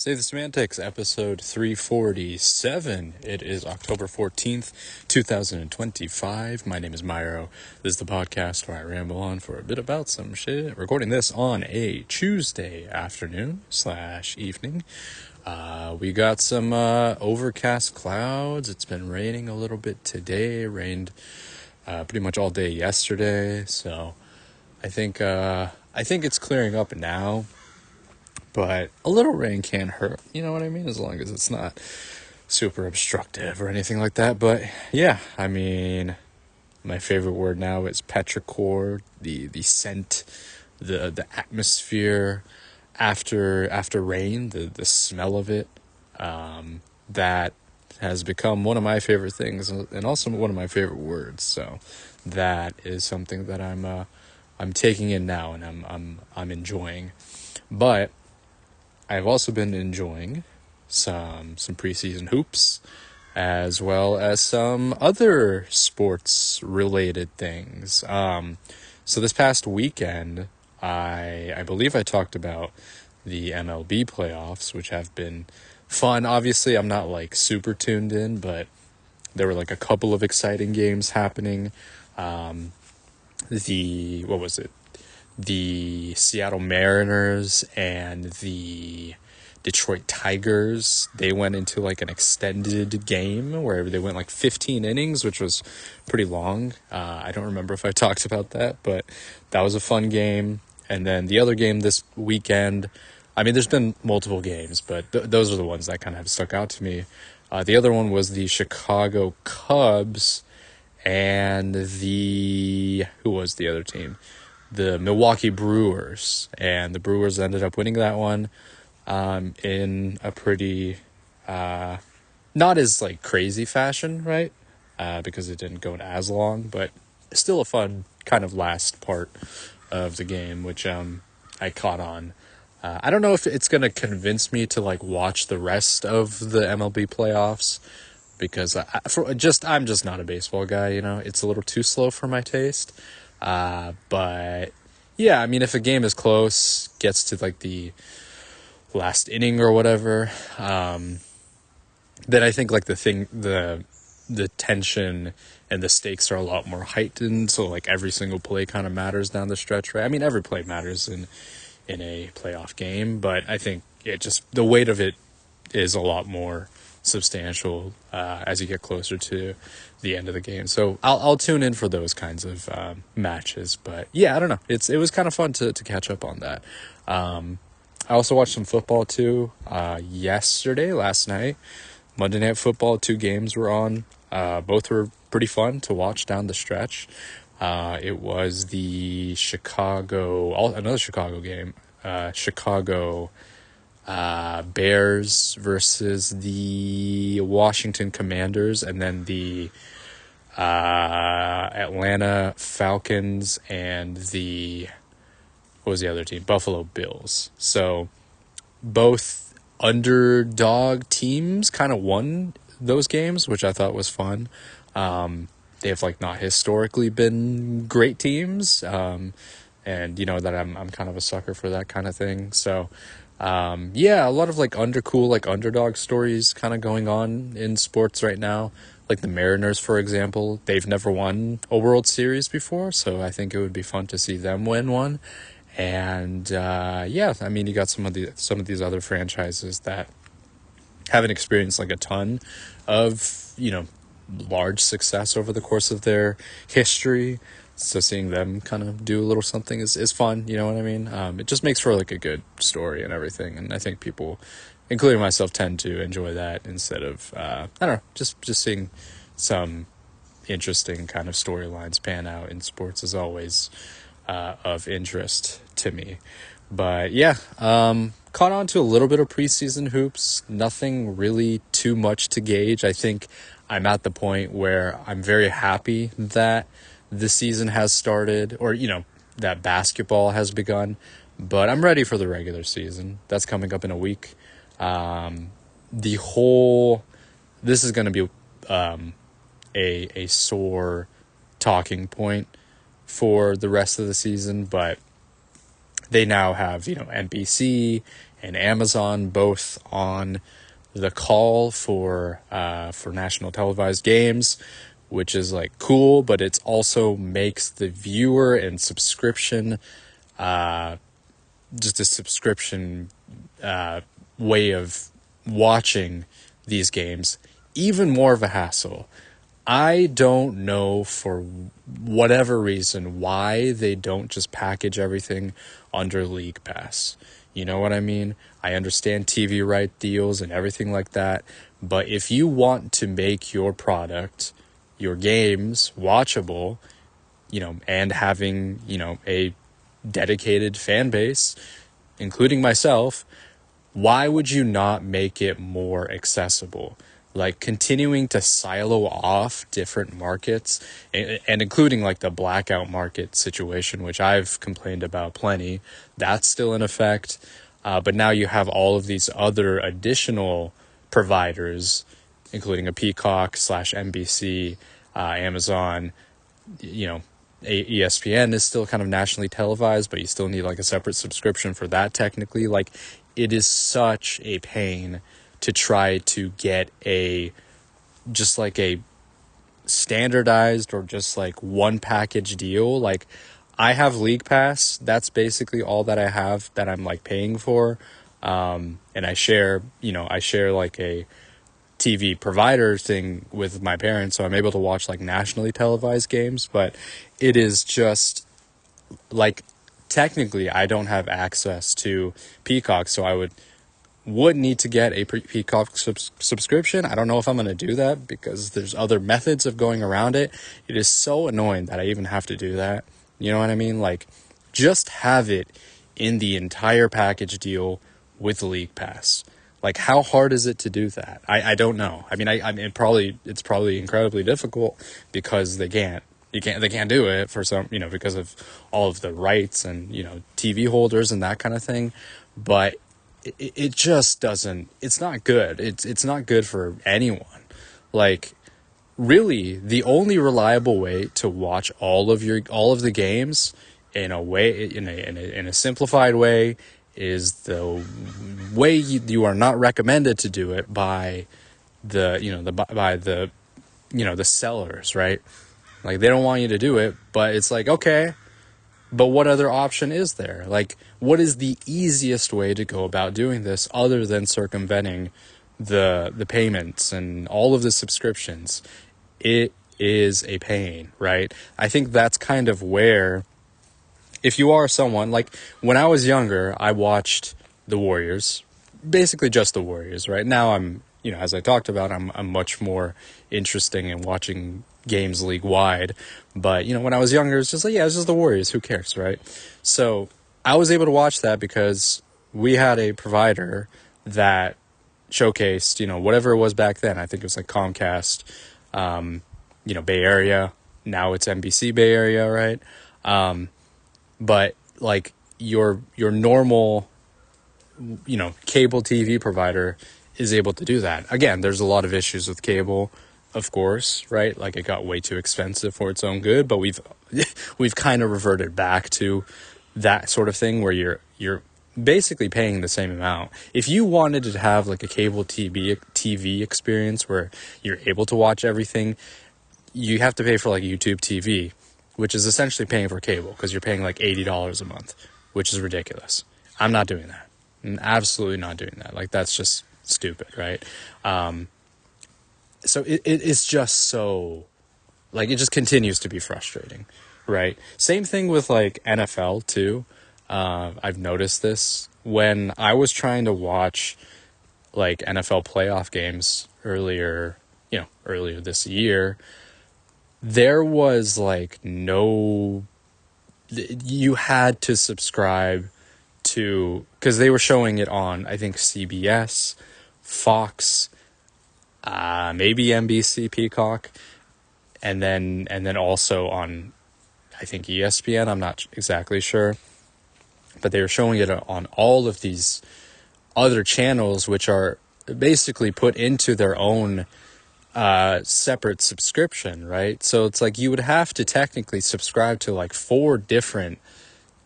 Save the Semantics, episode 347. It is October 14th, 2025. My name is Myro. This is the podcast where I ramble on for a bit about some shit. Recording this on a Tuesday afternoon / evening. We got some overcast clouds. It's been raining a little bit today. Rained pretty much all day yesterday. So I think it's clearing up now. But a little rain can't hurt, you know what I mean? As long as it's not super obstructive or anything like that. But yeah, I mean, my favorite word now is petrichor, the scent, the atmosphere after rain, the smell of it. That has become one of my favorite things and also one of my favorite words. So that is something that I'm taking in now and I'm enjoying. But I've also been enjoying some preseason hoops, as well as some other sports-related things. So this past weekend, I believe I talked about the MLB playoffs, which have been fun. Obviously, I'm not like super tuned in, but there were like a couple of exciting games happening. The Seattle Mariners and the Detroit Tigers, they went into like an extended game where they went like 15 innings, which was pretty long. I don't remember if I talked about that, but that was a fun game. And then the other game this weekend, I mean, there's been multiple games, but those are the ones that kind of have stuck out to me. The other one was the Chicago Cubs and who was the other team? The Milwaukee Brewers, and the Brewers ended up winning that one in a pretty not as like crazy fashion, right? Because it didn't go as long, but still a fun kind of last part of the game, which I caught on. I don't know if it's gonna convince me to like watch the rest of the MLB playoffs, because I'm just not a baseball guy, you know. It's a little too slow for my taste. But yeah, I mean, if a game is close, gets to like the last inning or whatever, then I think like the tension and the stakes are a lot more heightened. So like every single play kind of matters down the stretch, right? I mean, every play matters in a playoff game, but I think the weight of it is a lot more substantial as you get closer to the end of the game. So I'll tune in for those kinds of matches. But yeah, I don't know. It was kind of fun to catch up on that. I also watched some football too. Last night, Monday Night Football, 2 games were on. Both were pretty fun to watch down the stretch. It was the another Chicago game. Chicago Bears versus the Washington Commanders, and then the Atlanta Falcons and what was the other team? Buffalo Bills. So both underdog teams kind of won those games, which I thought was fun. They have like not historically been great teams, and you know that I'm kind of a sucker for that kind of thing. So yeah, a lot of like underdog stories kind of going on in sports right now. Like the Mariners, for example, they've never won a World Series before, so I think it would be fun to see them win one. And yeah, I mean, you got some of these other franchises that haven't experienced like a ton of, you know, large success over the course of their history. So seeing them kind of do a little something is fun, you know what I mean? It just makes for like a good story and everything, and I think people, including myself, tend to enjoy that instead of I don't know, just seeing some interesting kind of storylines pan out in sports is always of interest to me. But yeah, caught on to a little bit of preseason hoops. Nothing really too much to gauge. I think I'm at the point where I'm very happy that the season has started, or, you know, that basketball has begun, but I'm ready for the regular season. That's coming up in a week. This is going to be a sore talking point for the rest of the season, but they now have, you know, NBC and Amazon, both on the call for national televised games, which is like cool, but it also makes the viewer and subscription, just a subscription way of watching these games even more of a hassle. I don't know, for whatever reason, why they don't just package everything under League Pass. You know what I mean? I understand TV right deals and everything like that, but if you want to make your product, your games, watchable, and having, a dedicated fan base, including myself, why would you not make it more accessible? Like, continuing to silo off different markets, and including like the blackout market situation, which I've complained about plenty, that's still in effect. But now you have all of these other additional providers, including a Peacock / NBC, Amazon, ESPN is still kind of nationally televised, but you still need like a separate subscription for that technically. Like, it is such a pain to try to get just like a standardized or just like one package deal. Like, I have League Pass. That's basically all that I have that I'm like paying for. And I share like a TV provider thing with my parents, so I'm able to watch like nationally televised games, but it is just like, technically I don't have access to Peacock, so I would need to get a Peacock subscription. I don't know if I'm going to do that because there's other methods of going around it. It is so annoying that I even have to do that. You know what I mean? Like, just have it in the entire package deal with League Pass. Like, how hard is it to do that? I don't know. I mean, it's probably incredibly difficult because they can't do it for some, because of all of the rights and, TV holders and that kind of thing. But it just doesn't, it's not good. It's not good for anyone. Like, really, the only reliable way to watch all of the games in a simplified way is the way you are not recommended to do it by the sellers, right? Like, they don't want you to do it, but it's like, okay, but what other option is there? Like, what is the easiest way to go about doing this other than circumventing the payments and all of the subscriptions? It is a pain, right? I think that's kind of where, if you are someone, like, when I was younger, I watched the Warriors, basically just the Warriors, right? Now I'm, as I talked about, I'm much more interested in watching games league-wide. But, when I was younger, it's just like, yeah, it's just the Warriors. Who cares, right? So I was able to watch that because we had a provider that showcased, whatever it was back then. I think it was like Comcast, Bay Area. Now it's NBC Bay Area, right? But like your normal, cable TV provider is able to do that. Again, there's a lot of issues with cable, of course, right? Like, it got way too expensive for its own good, but we've kind of reverted back to that sort of thing where you're basically paying the same amount. If you wanted to have like a cable TV experience where you're able to watch everything, you have to pay for like YouTube TV, which is essentially paying for cable because you're paying like $80 a month, which is ridiculous. I'm not doing that. I'm absolutely not doing that. Like, that's just stupid, right? So it's just so, like, it just continues to be frustrating, right? Same thing with like NFL too. I've noticed this when I was trying to watch like NFL playoff games earlier this year. There was like you had to subscribe to, because they were showing it on, I think, CBS, Fox, maybe NBC, Peacock, and then also on, I think, ESPN. I'm not exactly sure, but they were showing it on all of these other channels, which are basically put into their own separate subscription, right? So it's like you would have to technically subscribe to like 4 different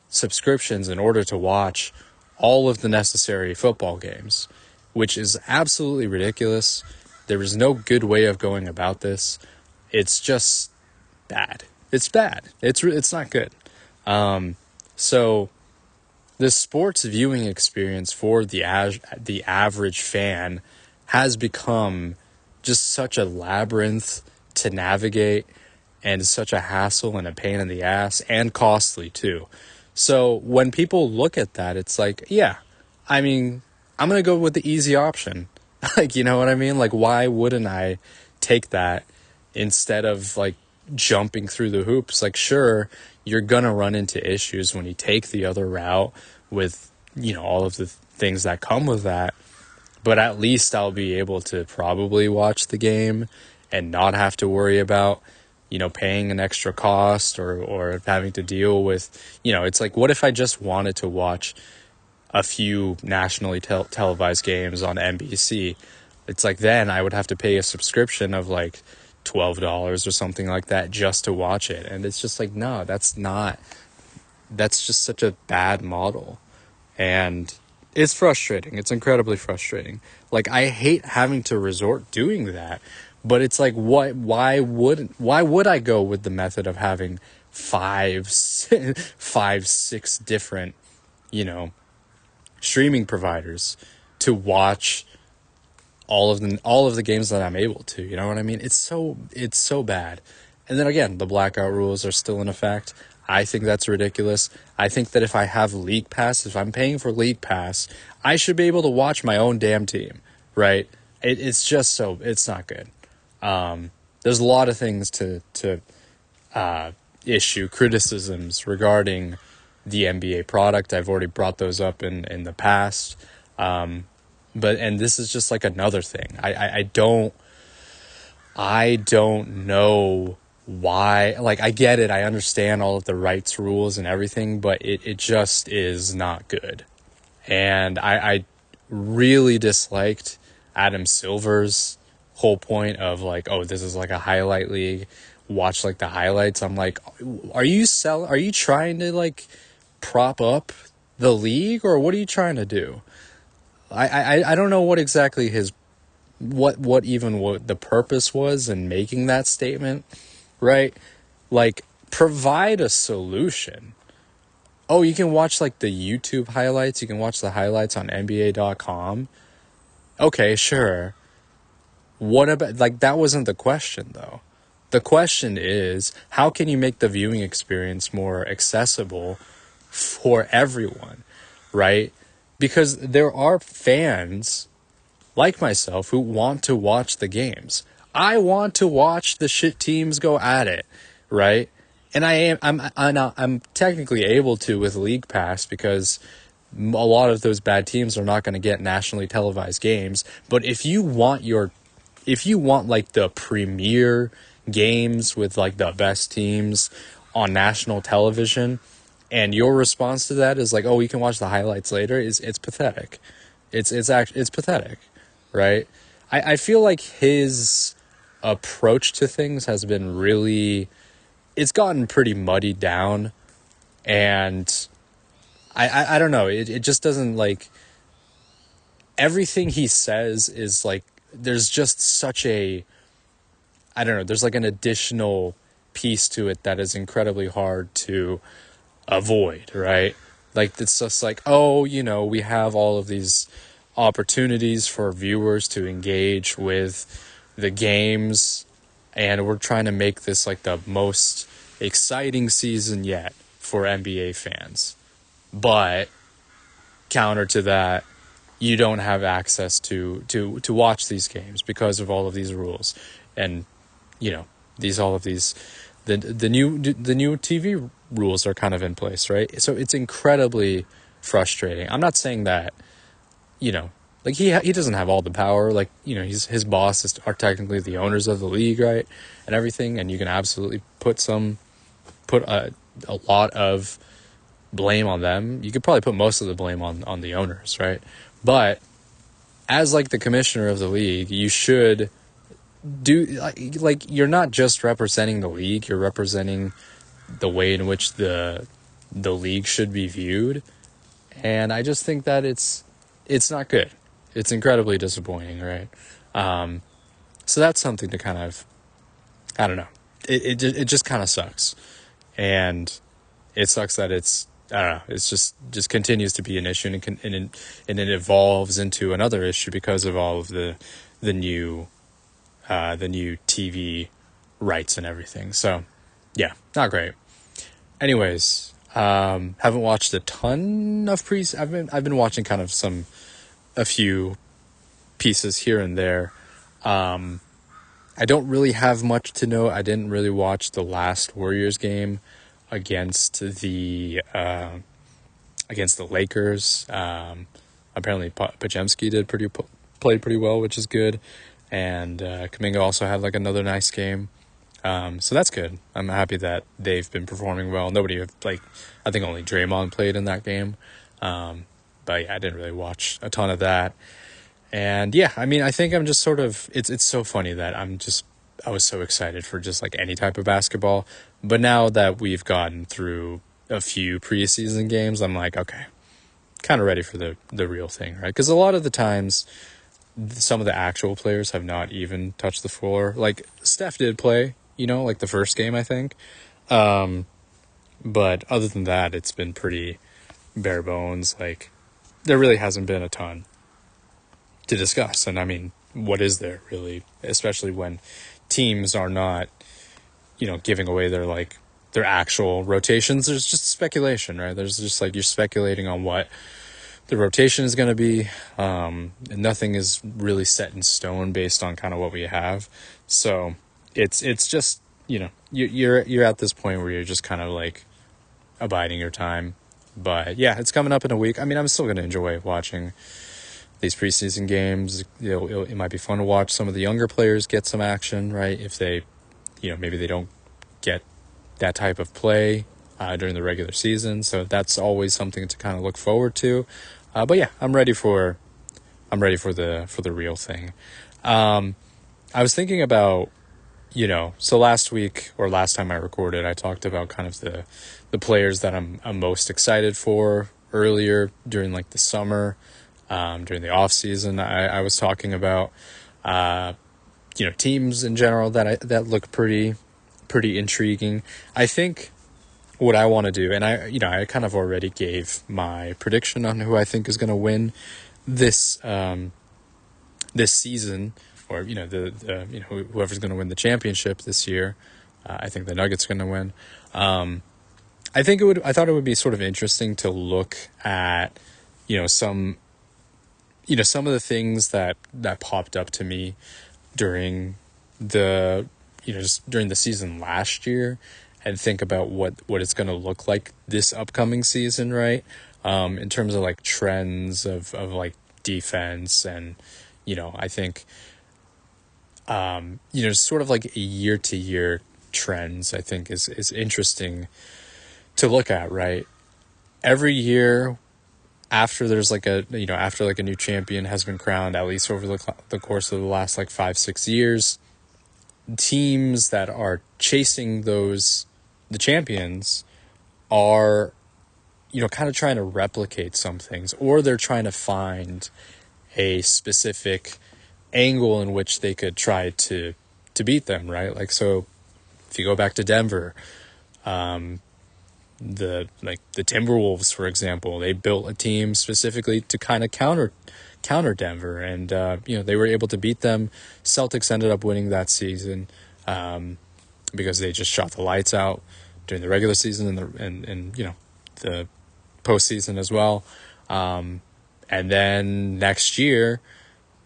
subscriptions in order to watch all of the necessary football games, which is absolutely ridiculous. There is no good way of going about this. It's just bad. It's bad. It's not good. So the sports viewing experience for the average fan has become just such a labyrinth to navigate, and such a hassle and a pain in the ass, and costly too. So when people look at that, it's like, yeah, I mean, I'm going to go with the easy option. Like, you know what I mean? Like, why wouldn't I take that instead of like jumping through the hoops? Like, sure, you're going to run into issues when you take the other route with, you know, all of the things that come with that. But at least I'll be able to probably watch the game and not have to worry about, you know, paying an extra cost or having to deal with, you know, it's like, what if I just wanted to watch a few nationally televised games on NBC? It's like, then I would have to pay a subscription of like $12 or something like that just to watch it. And it's just like, no, that's just such a bad model. And it's frustrating. It's incredibly frustrating. Like, I hate having to resort doing that. But it's like, why would I go with the method of having 6 different, you know, streaming providers to watch all of the games that I'm able to, you know what I mean? It's so bad. And then again, the blackout rules are still in effect. I think that's ridiculous. I think that if I have League Pass, if I'm paying for League Pass, I should be able to watch my own damn team, right? It's not good. There's a lot of things to issue criticisms regarding the NBA product. I've already brought those up in the past. And this is just like another thing. I don't know why. Like, I get it. I understand all of the rights rules and everything, but it just is not good. And I really disliked Adam Silver's whole point of like, oh, this is like a highlight league, watch like the highlights. I'm like, are you trying to like prop up the league, or what are you trying to do? I don't know what exactly what the purpose was in making that statement, right? Like, provide a solution. Oh, you can watch like the YouTube highlights, you can watch the highlights on NBA.com. Okay, sure. What about, like, that wasn't the question though. The question is, how can you make the viewing experience more accessible for everyone, right? Because there are fans like myself who want to watch the games. I want to watch the shit teams go at it, right? And I'm technically able to with League Pass, because a lot of those bad teams are not going to get nationally televised games. But if you want like the premier games with like the best teams on national television, and your response to that is like, oh, you can watch the highlights later, it's pathetic. It's pathetic, right? I feel like his approach to things has been it's gotten pretty muddied down, and I don't know, it just doesn't, like, everything he says is like, there's just such a, I don't know, there's like an additional piece to it that is incredibly hard to avoid, right? Like, it's just like, oh, you know, we have all of these opportunities for viewers to engage with the games, and we're trying to make this like the most exciting season yet for NBA fans. But counter to that, you don't have access to watch these games because of all of these rules, and you know, the new TV rules are kind of in place, right? So it's incredibly frustrating. I'm not saying that, you know, like he doesn't have all the power. Like, you know, his bosses are technically the owners of the league, right, and everything. And you can absolutely put a lot of blame on them. You could probably put most of the blame on the owners, right? But as like the commissioner of the league, you should do like you're not just representing the league, you're representing the way in which the league should be viewed. and I just think that it's not good. It's incredibly disappointing, right? So that's something to kind of, I don't know. It just kind of sucks, and it sucks that it's, I don't know. It's just continues to be an issue, and it evolves into another issue because of all of the new the new TV rights and everything. So yeah, not great. Anyways, haven't watched a ton of I've been watching kind of a few pieces here and there. I don't really have much to know. I didn't really watch the last Warriors game against the Lakers. Apparently Pajemski played pretty well, which is good. And Kuminga also had like another nice game. So that's good. I'm happy that they've been performing well. I think only Draymond played in that game. But yeah, I didn't really watch a ton of that. And yeah, I mean, I think I'm just sort of, it's so funny that I was so excited for just like any type of basketball. But now that we've gotten through a few preseason games, I'm like, okay, kind of ready for the real thing, right? Because a lot of the times, some of the actual players have not even touched the floor. Like Steph did play, like the first game, I think. But other than that, it's been pretty bare bones. Like there really hasn't been a ton to discuss. And I mean, what is there really, especially when teams are not, giving away their actual rotations. There's just speculation, right? There's just like, you're speculating on what the rotation is going to be. And nothing is really set in stone based on kind of what we have. So it's just, you're at this point where you're just kind of like abiding your time. But yeah, it's coming up in a week. I mean, I'm still going to enjoy watching these preseason games. It might be fun to watch some of the younger players get some action, right? If they, maybe they don't get that type of play during the regular season. So that's always something to kind of look forward to. But yeah, I'm ready for the real thing. I was thinking about, so last week or last time I recorded, I talked about kind of the players that I'm most excited for earlier during like the summer. During the off season, I was talking about, teams in general that look pretty intriguing. I think what I want to do, and I kind of already gave my prediction on who I think is going to win this season, or whoever's going to win the championship this year. I think the Nuggets are going to win. I thought it would be sort of interesting to look at, some of the things that popped up to me during during the season last year, and think about what it's going to look like this upcoming season, right? In terms of like trends of like defense, and, I think, sort of like year to year trends, I think is interesting to look at, right? Every year, after there's like after like a new champion has been crowned, at least over the course of the last like 5-6 years, teams that are chasing the champions are, kind of trying to replicate some things, or they're trying to find a specific angle in which they could try to beat them, right? Like, so if you go back to Denver, the Timberwolves, for example, they built a team specifically to kind of counter Denver, and they were able to beat them. Celtics ended up winning that season because they just shot the lights out during the regular season and the postseason as well. And then next year,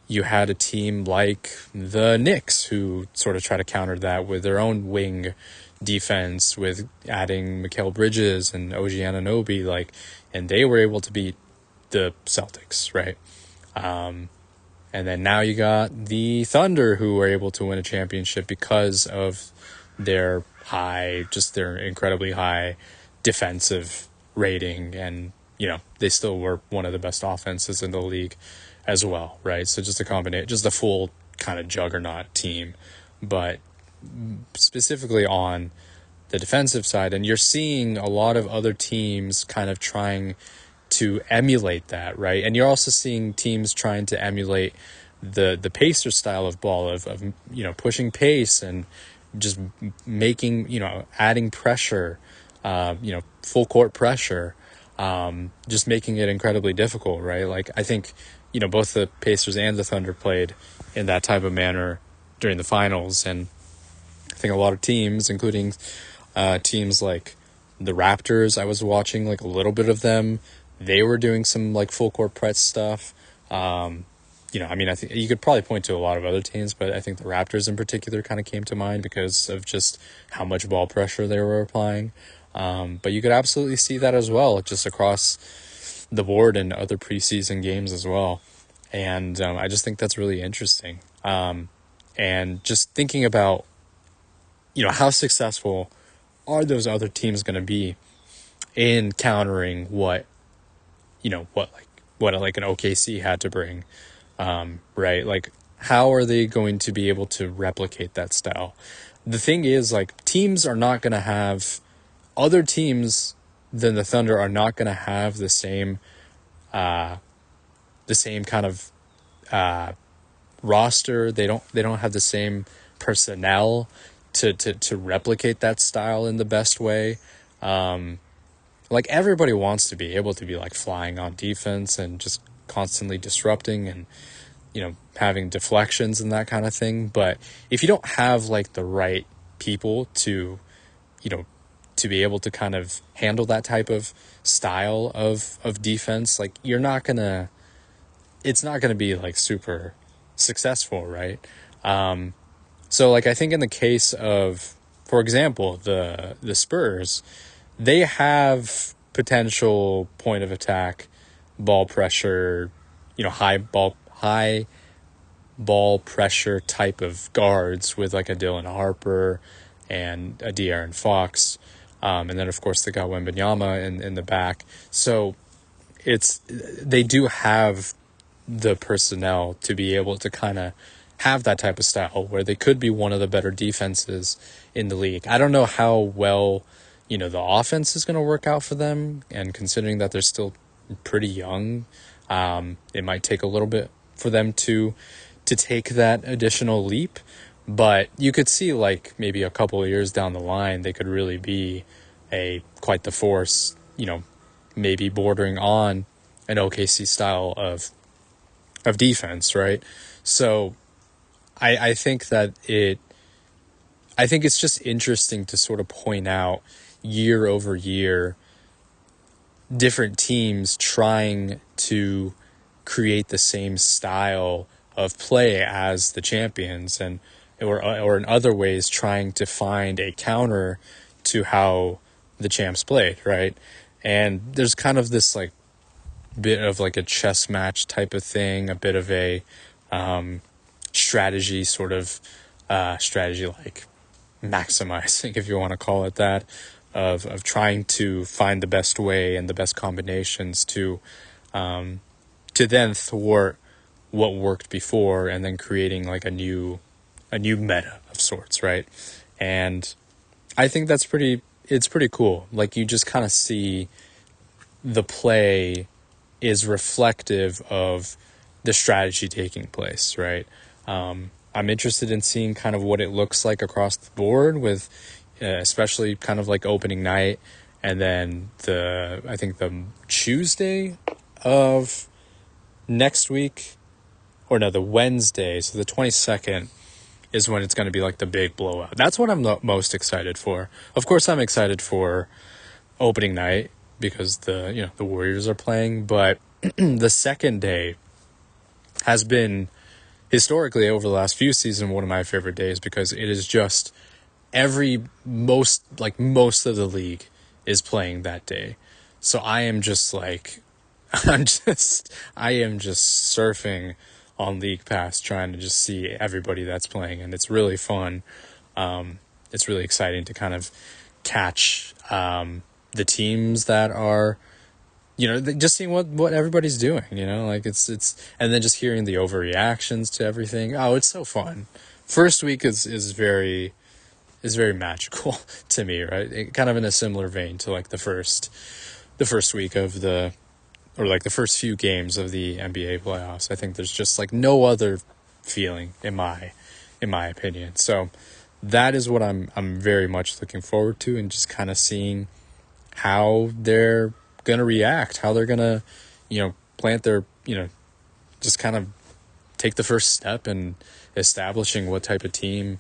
you had a team like the Knicks who sort of try to counter that with their own wing defense, with adding Mikal Bridges and OG Anunoby, and they were able to beat the Celtics, right? And then now you got the Thunder, who were able to win a championship because of their incredibly high defensive rating, and they still were one of the best offenses in the league as well, right? So just a full kind of juggernaut team, but specifically on the defensive side. And you're seeing a lot of other teams kind of trying to emulate that, right? And you're also seeing teams trying to emulate the Pacers style of ball of pushing pace and just making, adding pressure, full court pressure, just making it incredibly difficult, right? Like, I think, both the Pacers and the Thunder played in that type of manner during the finals. And I think a lot of teams, including teams like the Raptors, I was watching like a little bit of them. They were doing some like full court press stuff. I think you could probably point to a lot of other teams, but I think the Raptors in particular kind of came to mind because of just how much ball pressure they were applying. But you could absolutely see that as well, just across the board in other preseason games as well. And I just think that's really interesting. And just thinking about, how successful are those other teams going to be in countering what an OKC had to bring, right? Like, how are they going to be able to replicate that style? The thing is, like, teams are not going to have, other teams than the Thunder are not going to have the same kind of roster. They don't have the same personnel to replicate that style in the best way. Like, everybody wants to be able to be like flying on defense and just constantly disrupting and, having deflections and that kind of thing. But if you don't have like the right people to be able to kind of handle that type of style of defense, like, it's not gonna be like super successful, right? So like, I think in the case of, for example, the Spurs, they have potential point of attack, ball pressure, high ball pressure type of guards with like a Dylan Harper and a De'Aaron Fox. And then of course they got Wembanyama in the back. So they do have the personnel to be able to kind of have that type of style where they could be one of the better defenses in the league. I don't know how well, the offense is going to work out for them. And considering that they're still pretty young, it might take a little bit for them to take that additional leap. But you could see, like, maybe a couple of years down the line, they could really be quite the force, maybe bordering on an OKC style of defense, right? So I think it's just interesting to sort of point out year over year different teams trying to create the same style of play as the champions, and or in other ways trying to find a counter to how the champs played, right? And there's kind of this like bit of like a chess match type of thing, a bit of a strategy like maximizing, if you want to call it that, of trying to find the best way and the best combinations to then thwart what worked before, and then creating like a new meta of sorts, right? And I think it's pretty cool. Like, you just kind of see the play is reflective of the strategy taking place, right? I'm interested in seeing kind of what it looks like across the board with, especially kind of like opening night, and then I think the Tuesday of next week, or no, the Wednesday, so the 22nd is when it's going to be like the big blowout. That's what I'm most excited for. Of course, I'm excited for opening night because the Warriors are playing, but the second day has been historically over the last few seasons one of my favorite days, because it is just most of the league is playing that day. So I am just like, I am just surfing on League Pass trying to just see everybody that's playing, and it's really fun. It's really exciting to kind of catch the teams that are, just seeing what everybody's doing, like it's and then just hearing the overreactions to everything. Oh, it's so fun. First week is very magical to me, right? Kind of in a similar vein to like the first week of the or like the first few games of the NBA playoffs. I think there's just like no other feeling in my opinion. So that is what I'm very much looking forward to, and just kind of seeing how they're gonna react, how they're gonna, plant their, just kind of take the first step in establishing what type of team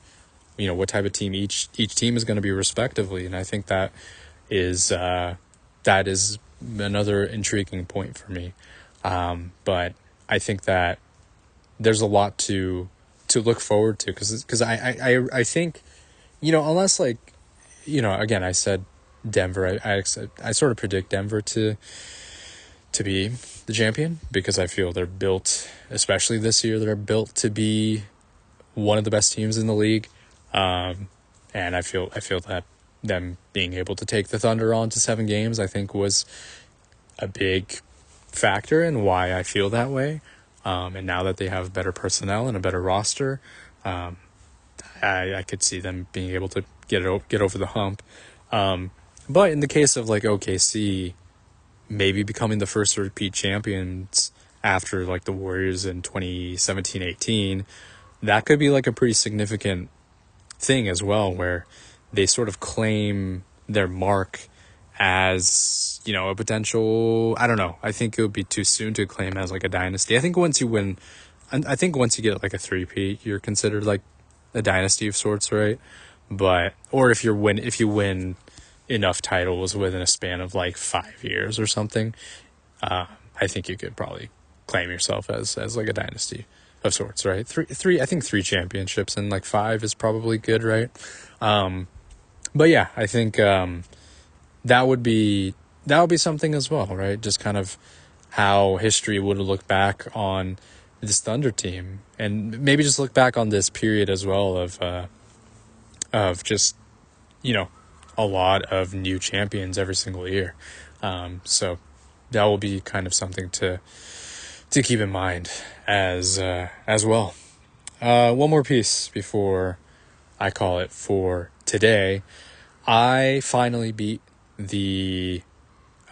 each team is going to be respectively. And I think that is another intriguing point for me. But I think that there's a lot to look forward to, because I think, unless like, again, I said Denver, I sort of predict Denver to be the champion, because I feel they're built, especially this year, they're built to be one of the best teams in the league. And I feel that them being able to take the Thunder on to 7 games, I think, was a big factor in why I feel that way. And now that they have better personnel and a better roster, I could see them being able to get over the hump. But in the case of like OKC, maybe becoming the first repeat champions after like the Warriors in 2017-18, that could be like a pretty significant thing as well, where they sort of claim their mark as, a potential, I don't know. I think it would be too soon to claim as like a dynasty. I think once you get like a three-peat, you're considered like a dynasty of sorts, right? But, or if you win enough titles within a span of like 5 years or something, I think you could probably claim yourself as like a dynasty of sorts, right? I think 3 championships and like 5 is probably good, right? But yeah, I think that would be something as well, right? Just kind of how history would look back on this Thunder team, and maybe just look back on this period as well of just, a lot of new champions every single year. So that will be kind of something to keep in mind as well. One more piece before I call it for today. I finally beat the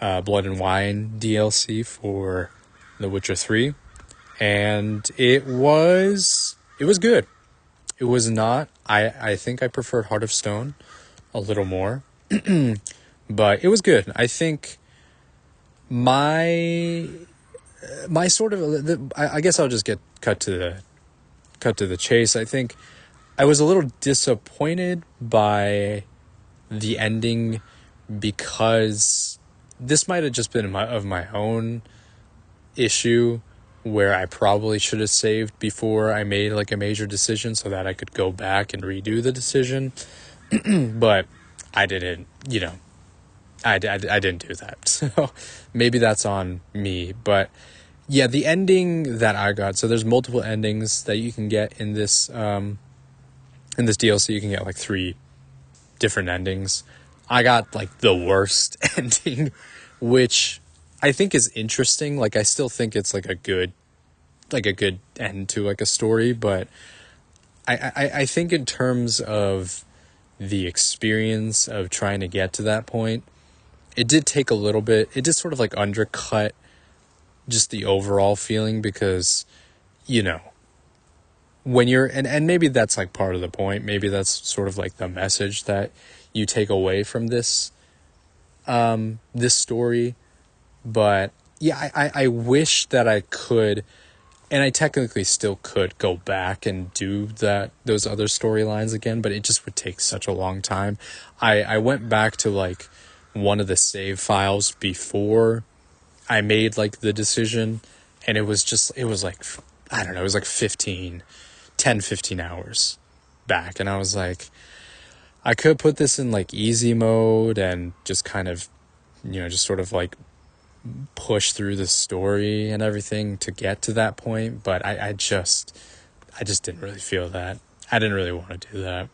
Blood and Wine DLC for The Witcher 3, and it was good. It was not, I think I preferred Heart of Stone a little more, but it was good. I think my sort of, I guess I'll just get cut to the chase. I think I was a little disappointed by the ending, because this might have just been of my own issue, where I probably should have saved before I made like a major decision so that I could go back and redo the decision. But I didn't, I didn't do that. So maybe that's on me. But yeah, the ending that I got, so there's multiple endings that you can get in this DLC. You can get like 3 different endings. I got like the worst ending, which I think is interesting. Like, I still think it's like a good end to like a story, but I think in terms of the experience of trying to get to that point, it did take a little bit. It just sort of like undercut just the overall feeling, because, when you're, and maybe that's like part of the point. Maybe that's sort of like the message that you take away from this story. But yeah, I wish that I could, and I technically still could, go back and do those other storylines again, but it just would take such a long time. I went back to like one of the save files before I made like the decision, and it was like, I don't know, it was like 15 hours back, and I was like, I could put this in like easy mode and just kind of, just sort of like push through the story and everything to get to that point, but I just didn't really feel that. I didn't really want to do that.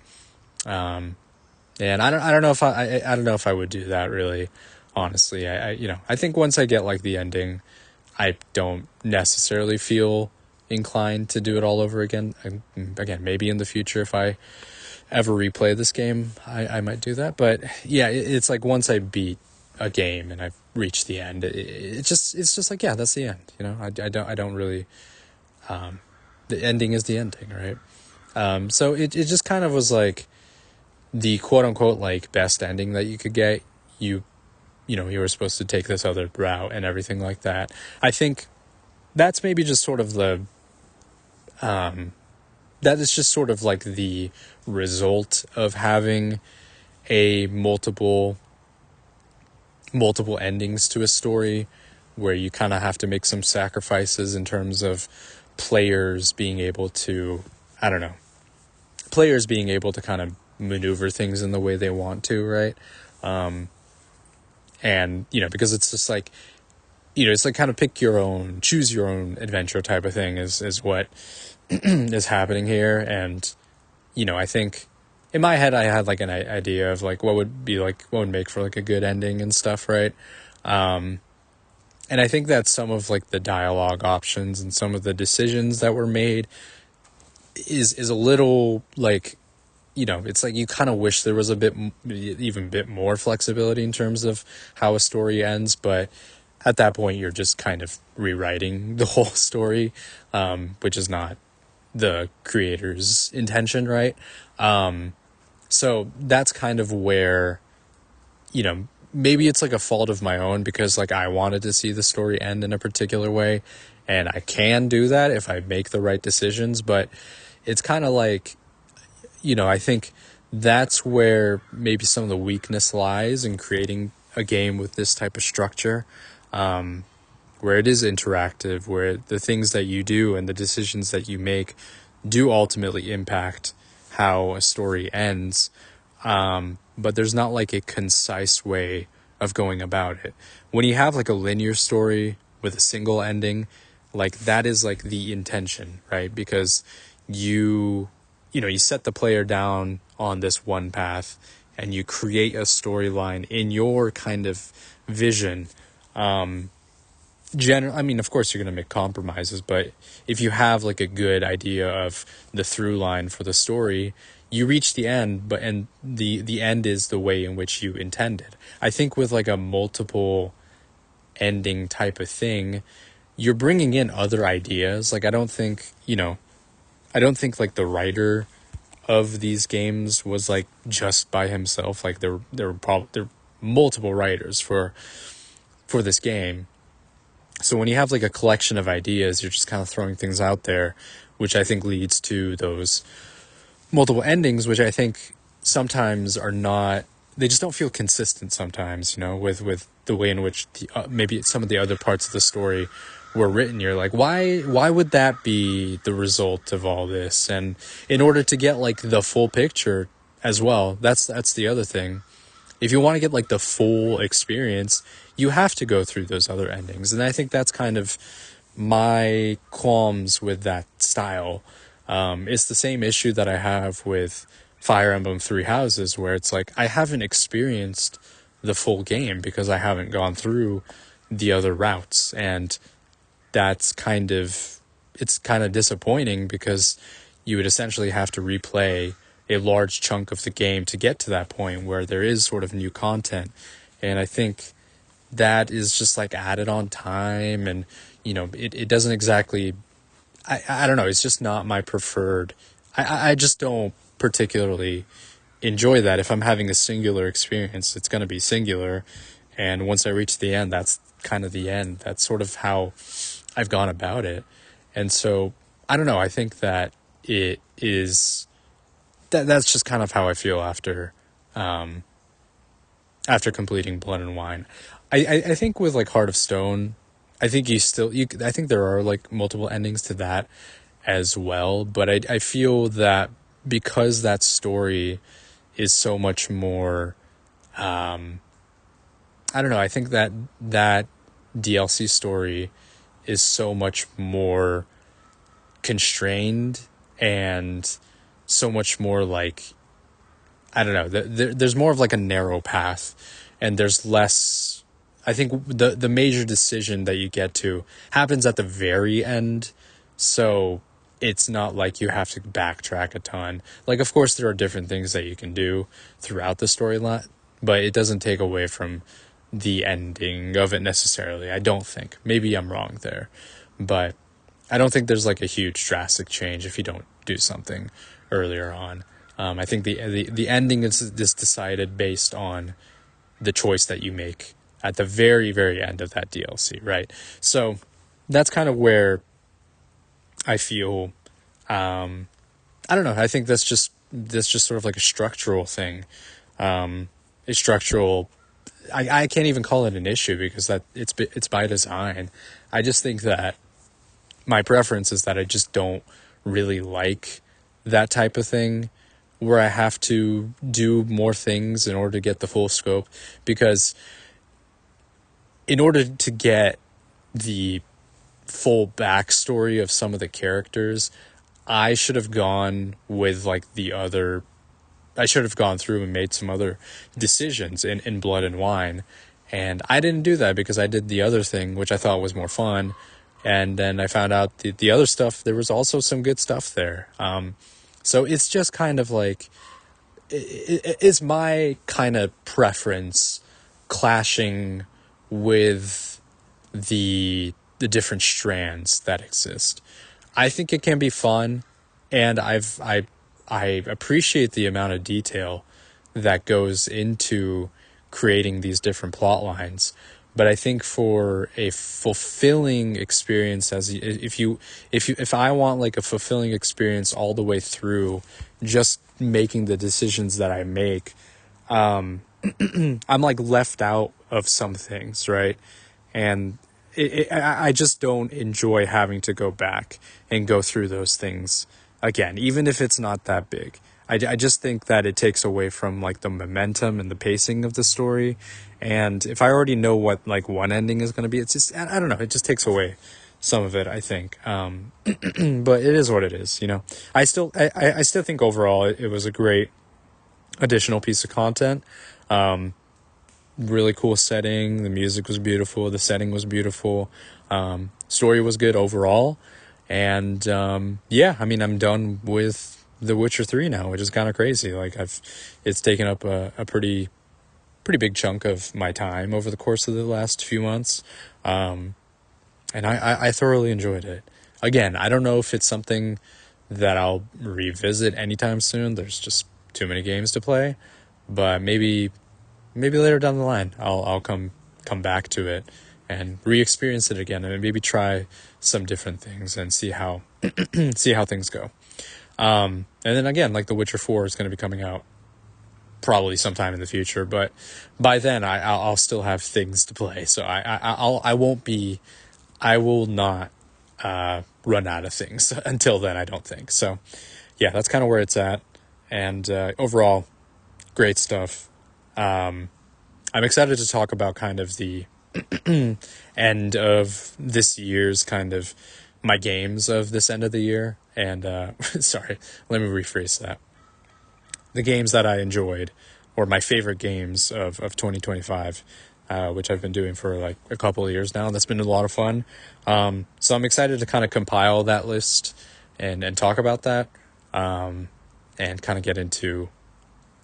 And I don't know if I don't know if I would do that, really, honestly. I think once I get like the ending, I don't necessarily feel inclined to do it all over again. Again, maybe in the future, if I ever replay this game, I might do that. But yeah, it's like once I beat a game and I've reached the end, it's just like, yeah, that's the end. I don't really. The ending is the ending, right? So it just kind of was like the quote unquote like best ending that you could get. You were supposed to take this other route and everything like that. I think that's maybe just sort of that is just sort of like the result of having a multiple endings to a story, where you kind of have to make some sacrifices in terms of players being able to, I don't know, players being able to kind of maneuver things in the way they want to, right? And, because it's just like, it's like kind of choose your own adventure type of thing is what is happening here. And, I think in my head, I had like an idea of like what would make for like a good ending and stuff, right? And I think that some of like the dialogue options and some of the decisions that were made is a little like, it's like you kind of wish there was even bit more flexibility in terms of how a story ends, but at that point you're just kind of rewriting the whole story, which is not the creator's intention, right? So that's kind of where, maybe it's like a fault of my own, because like I wanted to see the story end in a particular way, and I can do that if I make the right decisions, but it's kind of like, I think that's where maybe some of the weakness lies in creating a game with this type of structure, where it is interactive, where the things that you do and the decisions that you make do ultimately impact how a story ends. But there's not like a concise way of going about it. When you have like a linear story with a single ending, like that is like the intention, right? Because you set the player down on this one path and you create a storyline in your kind of vision. I mean, of course you're going to make compromises, but if you have like a good idea of the through line for the story, you reach the end, and the end is the way in which you intended. I think with like a multiple ending type of thing, you're bringing in other ideas. Like I don't think like the writer of these games was like just by himself. Like there were multiple writers for this game. So when you have like a collection of ideas, you're just kind of throwing things out there, which I think leads to those multiple endings, which I think sometimes are not, they just don't feel consistent sometimes, with the way in which maybe some of the other parts of the story were written. You're like, why would that be the result of all this? And in order to get like the full picture as well, that's the other thing. If you want to get like the full experience, you have to go through those other endings. And I think that's kind of my qualms with that style. It's the same issue that I have with Fire Emblem Three Houses, where it's like I haven't experienced the full game because I haven't gone through the other routes, and it's kind of disappointing, because you would essentially have to replay a large chunk of the game to get to that point where there is sort of new content. And I think that is just like added on time, and it doesn't exactly, I don't know, it's just not my preferred. I just don't particularly enjoy that. If I'm having a singular experience, it's going to be singular, and once I reach the end, that's kind of the end. That's sort of how I've gone about it. And so I don't know, I think that it is that's just kind of how I feel after completing Blood and Wine. I think with like Heart of Stone, I think I think there are like multiple endings to that as well, but I feel that because that story is so much more, I don't know, I think that DLC story is so much more constrained and so much more like, I don't know, there's more of like a narrow path, and there's less. I think the major decision that you get to happens at the very end, so it's not like you have to backtrack a ton. Like, of course, there are different things that you can do throughout the storyline, but it doesn't take away from the ending of it necessarily. I don't think. Maybe I'm wrong there, but I don't think there's like a huge drastic change if you don't do something earlier on. I think the ending is decided based on the choice that you make at the very, very end of that DLC, right? So that's kind of where I feel, I don't know. I think that's just sort of like a structural thing. A structural, I can't even call it an issue because that it's by design. I just think that my preference is that I just don't really like that type of thing where I have to do more things in order to get the full scope, because in order to get the full backstory of some of the characters, I should have gone with like I should have gone through and made some other decisions in Blood and Wine. And I didn't do that because I did the other thing, which I thought was more fun. And then I found out the other stuff, there was also some good stuff there. So it's just kind of like, is my kind of preference clashing with the different strands that exist? I think it can be fun, and I appreciate the amount of detail that goes into creating these different plot lines. But I think for a fulfilling experience, if I want like a fulfilling experience all the way through, just making the decisions that I make, I'm like left out of some things, right? And I just don't enjoy having to go back and go through those things again, even if it's not that big. I just think that it takes away from like the momentum and the pacing of the story. And if I already know what like one ending is going to be, it's just, I don't know, it just takes away some of it, I think. But it is what it is, you know. I still think overall it was a great additional piece of content. Really cool setting. The music was beautiful. The setting was beautiful. Story was good overall. And yeah, I mean, I'm done with The Witcher 3 now, which is kind of crazy. Like it's taken up a pretty big chunk of my time over the course of the last few months. And I thoroughly enjoyed it. Again, I don't know if it's something that I'll revisit anytime soon. There's just too many games to play, but maybe later down the line, I'll come back to it and re-experience it again, and maybe try some different things and see how things go. And then again, like The Witcher 4 is going to be coming out probably sometime in the future, but by then I'll still have things to play, so I will not run out of things until then, I don't think. So yeah, that's kind of where it's at, and overall, great stuff. I'm excited to talk about kind of the end of this year's kind of my games of this end of the year. And sorry, let me rephrase that. The games that I enjoyed, or my favorite games of 2025, which I've been doing for like a couple of years now. That's been a lot of fun. So I'm excited to kind of compile that list and talk about that, and kind of get into,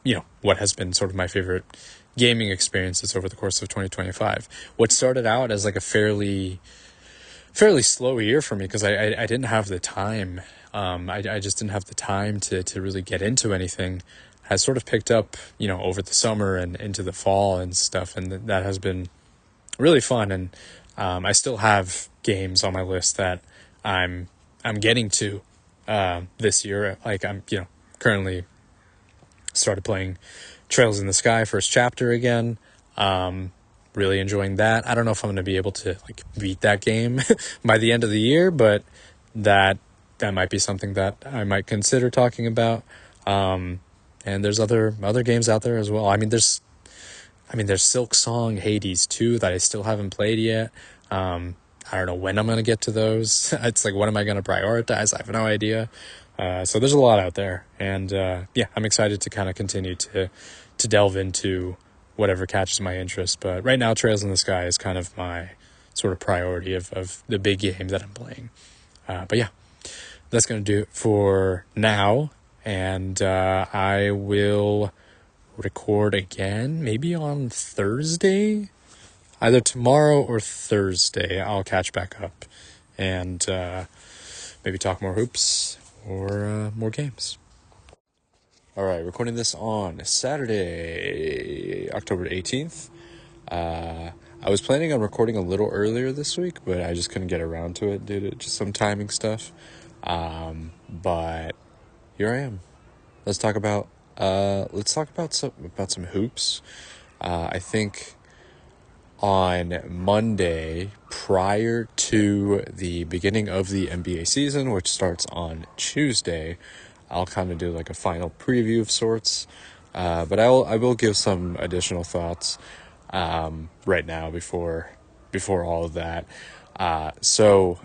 you know, what has been sort of my favorite gaming experiences over the course of 2025. What started out as like a fairly slow year for me because I didn't have the time. I just didn't have the time to really get into anything, has sort of picked up, you know, over the summer and into the fall and stuff. And that has been really fun. And I still have games on my list that I'm getting to this year. Like I'm, you know, currently started playing Trails in the Sky first chapter again. Really enjoying that. I don't know if I'm going to be able to like beat that game by the end of the year, but that might be something that I might consider talking about. And there's other games out there as well. I mean, there's Silk Song, Hades 2 that I still haven't played yet. I don't know when I'm going to get to those. It's like, what am I going to prioritize? I have no idea. So there's a lot out there, and yeah, I'm excited to kind of continue to delve into whatever catches my interest. But right now, Trails in the Sky is kind of my sort of priority of the big game that I'm playing. But yeah, that's going to do it for now, and I will record again maybe on Thursday either tomorrow or Thursday, I'll catch back up and maybe talk more hoops or more games. All right, recording this on Saturday, October 18th. I was planning on recording a little earlier this week, but I just couldn't get around to it due to just some timing stuff. But here I am. Let's talk about some hoops. I think on Monday, prior to the beginning of the NBA season, which starts on Tuesday, I'll kind of do like a final preview of sorts. But I will give some additional thoughts right now before all of that. So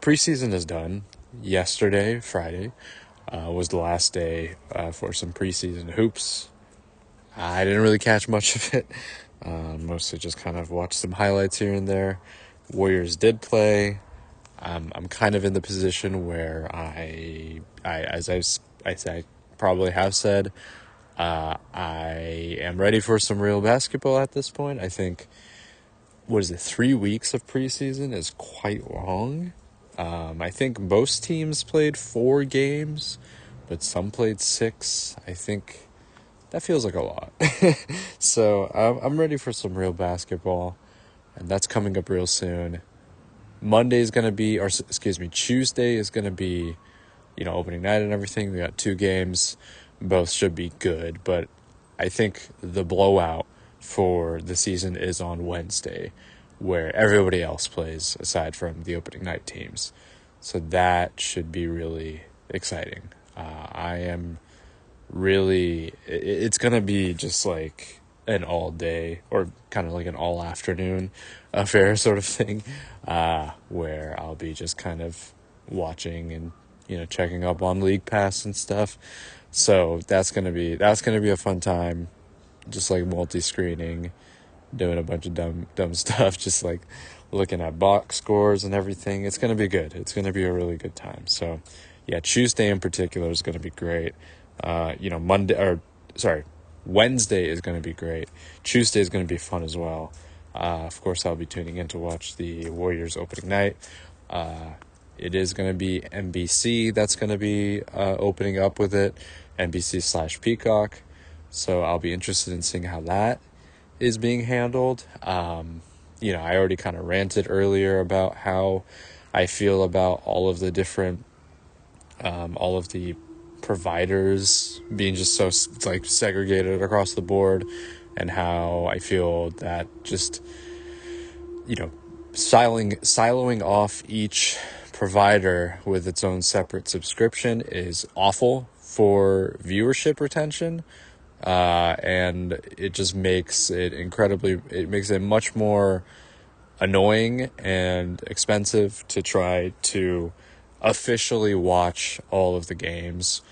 preseason is done. Yesterday, Friday, was the last day for some preseason hoops. I didn't really catch much of it. Mostly just kind of watched some highlights here and there. Warriors did play. I'm kind of in the position where I probably have said, I am ready for some real basketball at this point. I think, 3 weeks of preseason is quite long. I think most teams played 4 games, but some played 6. I think that feels like a lot. So I'm ready for some real basketball, and that's coming up real soon. Tuesday is going to be, opening night and everything. We got 2 games. Both should be good, but I think the blowout for the season is on Wednesday, where everybody else plays aside from the opening night teams. So that should be really exciting. I am really, it's going to be just like an all day or kind of like an all afternoon affair sort of thing, where I'll be just kind of watching and, checking up on League Pass and stuff. So that's going to be a fun time, just like multi-screening, doing a bunch of dumb stuff, just like looking at box scores and everything. It's going to be good. It's going to be a really good time. So yeah, Tuesday in particular is going to be great. Wednesday is going to be great. Tuesday is going to be fun as well. Of course, I'll be tuning in to watch the Warriors opening night. It is going to be NBC that's going to be opening up with it, NBC/Peacock. So I'll be interested in seeing how that is being handled. I already kind of ranted earlier about how I feel about all of the different, all of the providers being just so like segregated across the board, and how I feel that just, siloing off each provider with its own separate subscription is awful for viewership retention. And it just makes it much more annoying and expensive to try to officially watch all of the games.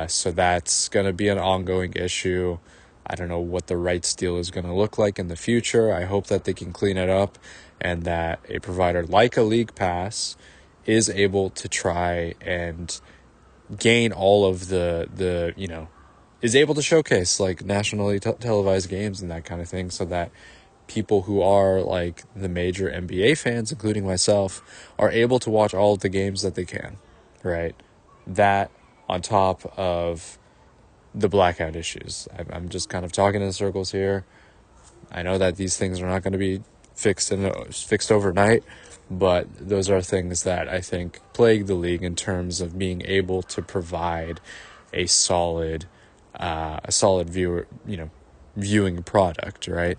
So that's going to be an ongoing issue. I don't know what the rights deal is going to look like in the future. I hope that they can clean it up and that a provider like a League Pass is able to try and gain all of is able to showcase like nationally televised games and that kind of thing, so that people who are like the major NBA fans, including myself, are able to watch all of the games that they can, right? That on top of the blackout issues. I'm just kind of talking in circles here. I know that these things are not going to be fixed overnight, but those are things that I think plague the league in terms of being able to provide a solid viewing product, right?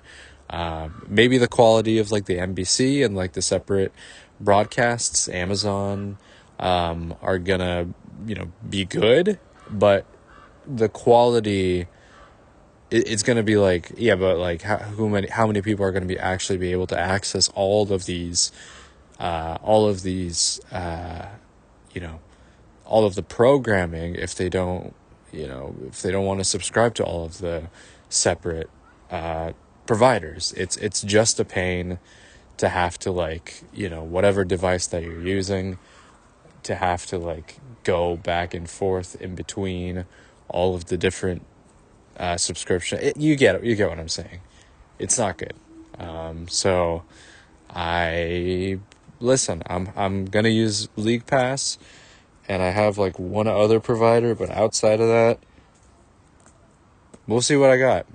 Maybe the quality of like the NBC and like the separate broadcasts, Amazon, are gonna, be good, but the quality, it's gonna be like, yeah, but like how many people are gonna be actually be able to access all of these, all of the programming if they don't want to subscribe to all of the separate providers. It's just a pain to have to whatever device that you're using, to have to go back and forth in between all of the different subscription. You get what I'm saying. It's not good. So I'm gonna use League Pass, and I have like one other provider, but outside of that, we'll see what I got.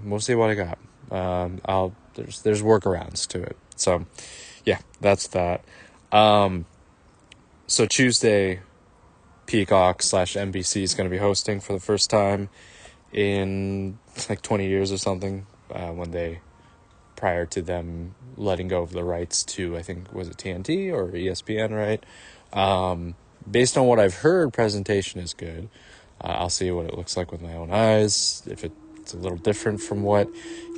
There's workarounds to it. So yeah, that's that. So Tuesday, Peacock/NBC is going to be hosting for the first time in like 20 years or something, prior to them letting go of the rights to, I think, was it TNT or ESPN, right? Based on what I've heard, presentation is good. I'll see what it looks like with my own eyes, if it's a little different from what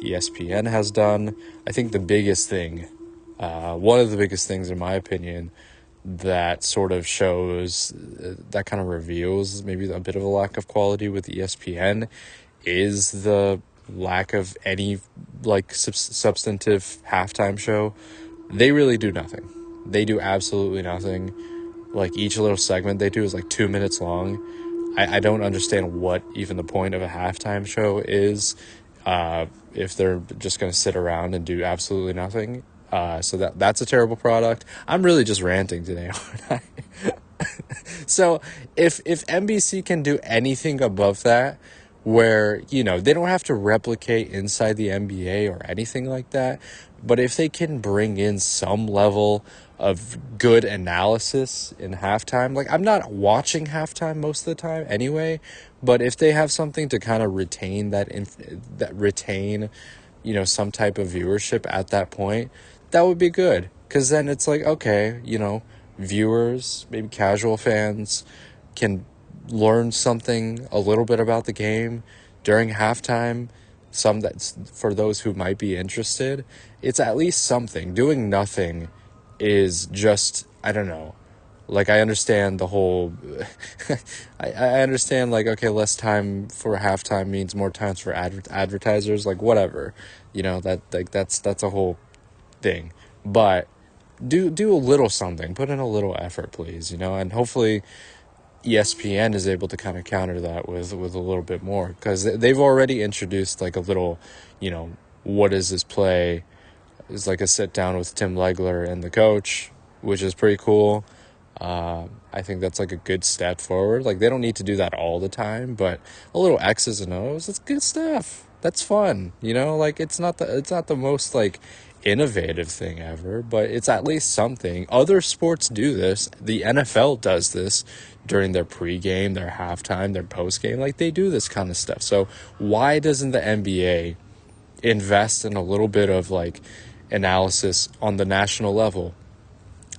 ESPN has done. I think the biggest thing, one of the biggest things in my opinion, that sort of shows, that kind of reveals maybe a bit of a lack of quality with ESPN, is the lack of any like substantive halftime show. They really do nothing. They do absolutely nothing. Like each little segment they do is like 2 minutes long. I don't understand what even the point of a halftime show is, if they're just going to sit around and do absolutely nothing. So that's a terrible product. I'm really just ranting today, aren't I? So if NBC can do anything above that, where, they don't have to replicate inside the NBA or anything like that, but if they can bring in some level of good analysis in halftime, like I'm not watching halftime most of the time anyway, but if they have something to kind of retain some type of viewership at that point, that would be good. Because then it's like, okay, viewers, maybe casual fans, can learn something a little bit about the game during halftime. Some that's for those who might be interested. It's at least something. Doing nothing is just, I don't know. Like, I understand the whole, I understand, like, okay, less time for halftime means more times for advertisers, like, whatever, that's a whole thing. But do a little something, put in a little effort, please, and hopefully ESPN is able to kind of counter that with a little bit more, because they've already introduced like a little, what is this play? It's like a sit down with Tim Legler and the coach, which is pretty cool. I think that's like a good step forward. Like, they don't need to do that all the time, but a little X's and O's, that's good stuff. That's fun, like it's not the most like innovative thing ever, but it's at least something. Other sports do this. The NFL does this during their pregame, their halftime, their postgame. Like, they do this kind of stuff. So why doesn't the NBA invest in a little bit of like analysis on the national level?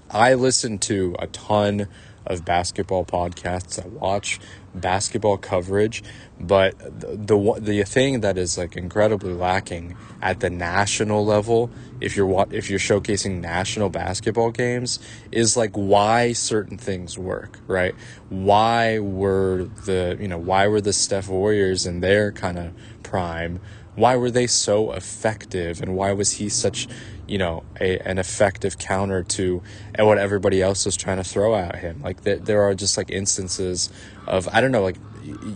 I listen to a ton of basketball podcasts. I watch basketball coverage, but the thing that is like incredibly lacking at the national level, if you're showcasing national basketball games, is like why certain things work, right? Why were the Steph Warriors in their kind of prime? Why were they so effective, and why was he such, an effective counter to what everybody else was trying to throw at him? Like, there are just like instances of, I don't know, like,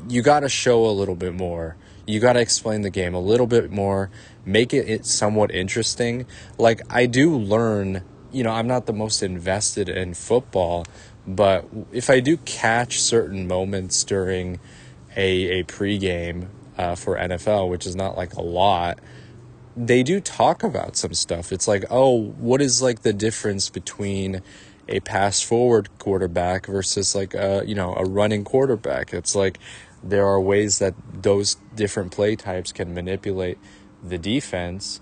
you got to show a little bit more. You got to explain the game a little bit more, make it somewhat interesting. Like, I do learn, I'm not the most invested in football, but if I do catch certain moments during a pregame, for NFL, which is not like a lot, they do talk about some stuff. It's like, oh, what is like the difference between a pass forward quarterback versus like a running quarterback? It's like there are ways that those different play types can manipulate the defense,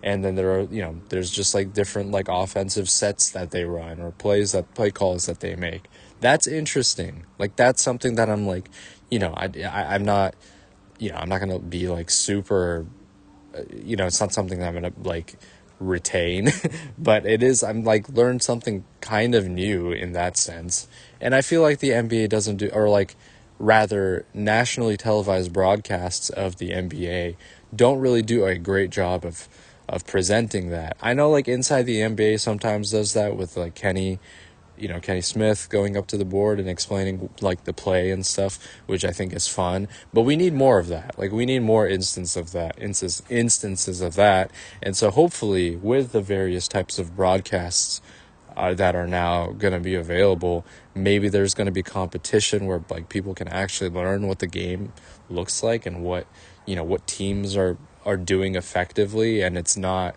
and then there are there's just like different like offensive sets that they run, or play calls that they make. That's interesting. Like, that's something that I'm like, I'm not. I'm not going to be like super, it's not something that I'm going to like retain, but it is, I'm like learned something kind of new in that sense. And I feel like the NBA doesn't do, or like rather nationally televised broadcasts of the NBA don't really do a great job of presenting that. I know like Inside the NBA sometimes does that with like Kenny, Kenny Smith going up to the board and explaining like the play and stuff, which I think is fun. But we need more of that. Like we need more instances of that. And so hopefully with the various types of broadcasts that are now going to be available, maybe there's going to be competition where like people can actually learn what the game looks like and what teams are doing effectively, and it's not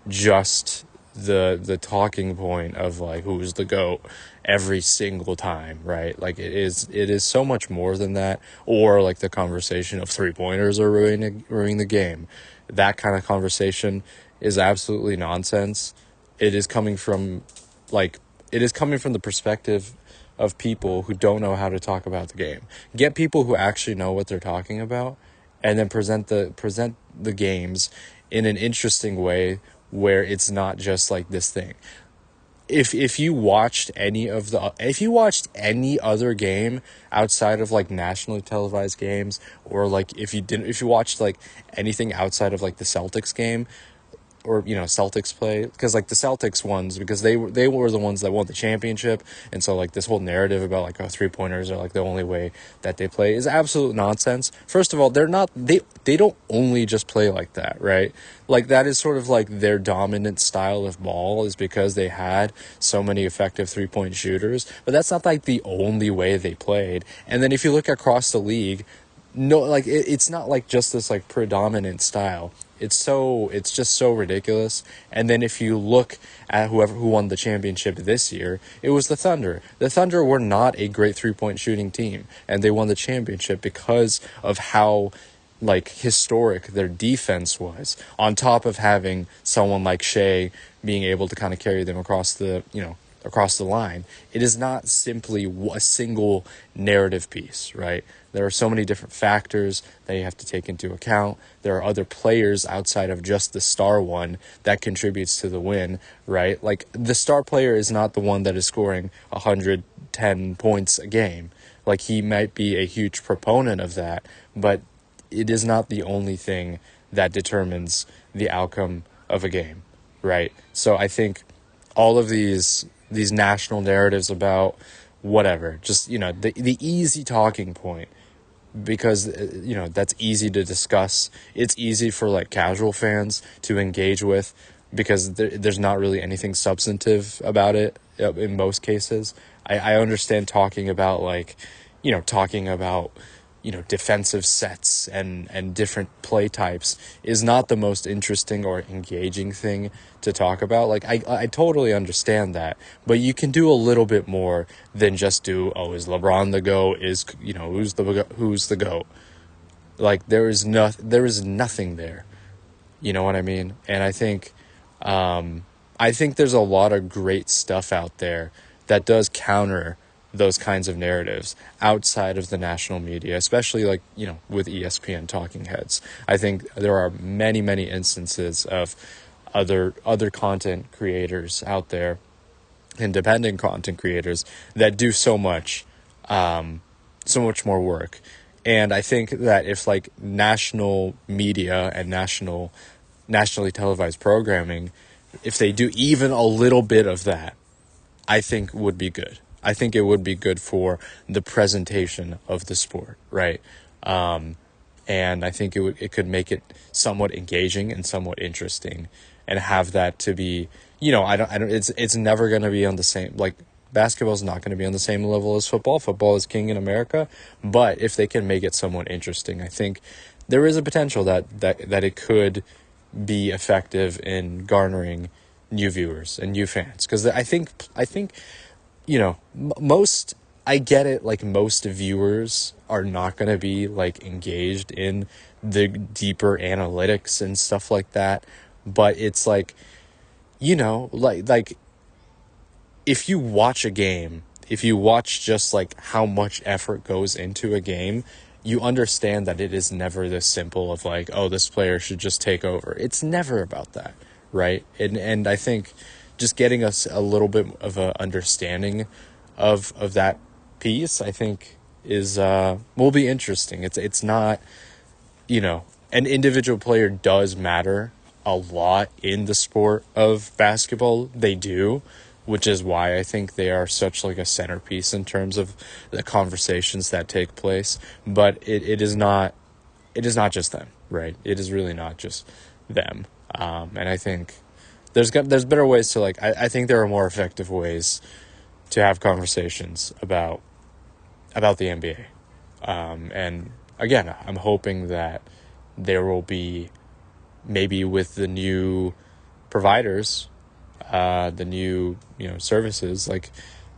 just the talking point of like who's the GOAT every single time, right? Like it is so much more than that, or like the conversation of 3-pointers are ruining the game. That kind of conversation is absolutely nonsense. It is coming from the perspective of people who don't know how to talk about the game. Get people who actually know what they're talking about, and then present the games in an interesting way where it's not just like this thing. If you watched any other game outside of like nationally televised games, or like if you watched like anything outside of like the Celtics game, or Celtics play, because like the Celtics ones, because they were the ones that won the championship, and so like this whole narrative about like 3-pointers are like the only way that they play is absolute nonsense. First of all, they don't only just play like that, right? Like that is sort of like their dominant style of ball, is because they had so many effective 3-point shooters, but that's not like the only way they played. And then if you look across the league, no, like it's not like just this like predominant style. It's just so ridiculous. And then if you look at who won the championship this year, it was the Thunder. The Thunder were not a great 3-point shooting team, and they won the championship because of how like historic their defense was, on top of having someone like Shea being able to kind of carry them across the line. It is not simply a single narrative piece, right? There are so many different factors that you have to take into account. There are other players outside of just the star one that contributes to the win, right? Like the star player is not the one that is scoring 110 points a game. Like he might be a huge proponent of that, but it is not the only thing that determines the outcome of a game, right? So I think all of these national narratives about whatever, just the easy talking point, because that's easy to discuss. It's easy for like casual fans to engage with, because there's not really anything substantive about it in most cases. I understand talking about defensive sets and different play types is not the most interesting or engaging thing to talk about. Like I totally understand that, but you can do a little bit more than just do, is LeBron the GOAT? Who's the GOAT? Like there is nothing there. You know what I mean? And I think there's a lot of great stuff out there that does counter those kinds of narratives outside of the national media, especially with ESPN talking heads. I think there are many, many instances of other content creators out there, independent content creators, that do so much more work. And I think that if like national media and nationally televised programming, if they do even a little bit of that, I think would be good. I think it would be good for the presentation of the sport, right? And I think it could make it somewhat engaging and somewhat interesting, and have that to be, it's never going to be on the same, like basketball is not going to be on the same level as football. Football is king in America, but if they can make it somewhat interesting, I think there is a potential that it could be effective in garnering new viewers and new fans. Because I think I get it, like most viewers are not going to be like engaged in the deeper analytics and stuff like that, but it's like, like if you watch a game, if you watch just like how much effort goes into a game, you understand that it is never this simple of like, this player should just take over. It's never about that, right? And I think just getting us a little bit of a understanding of that piece, I think will be interesting. It's not, an individual player does matter a lot in the sport of basketball. They do, which is why I think they are such like a centerpiece in terms of the conversations that take place. But it is not just them, right? It is really not just them. And I think there's better ways to like. I think there are more effective ways to have conversations about the NBA. And again, I'm hoping that there will be, maybe with the new providers, the new services, like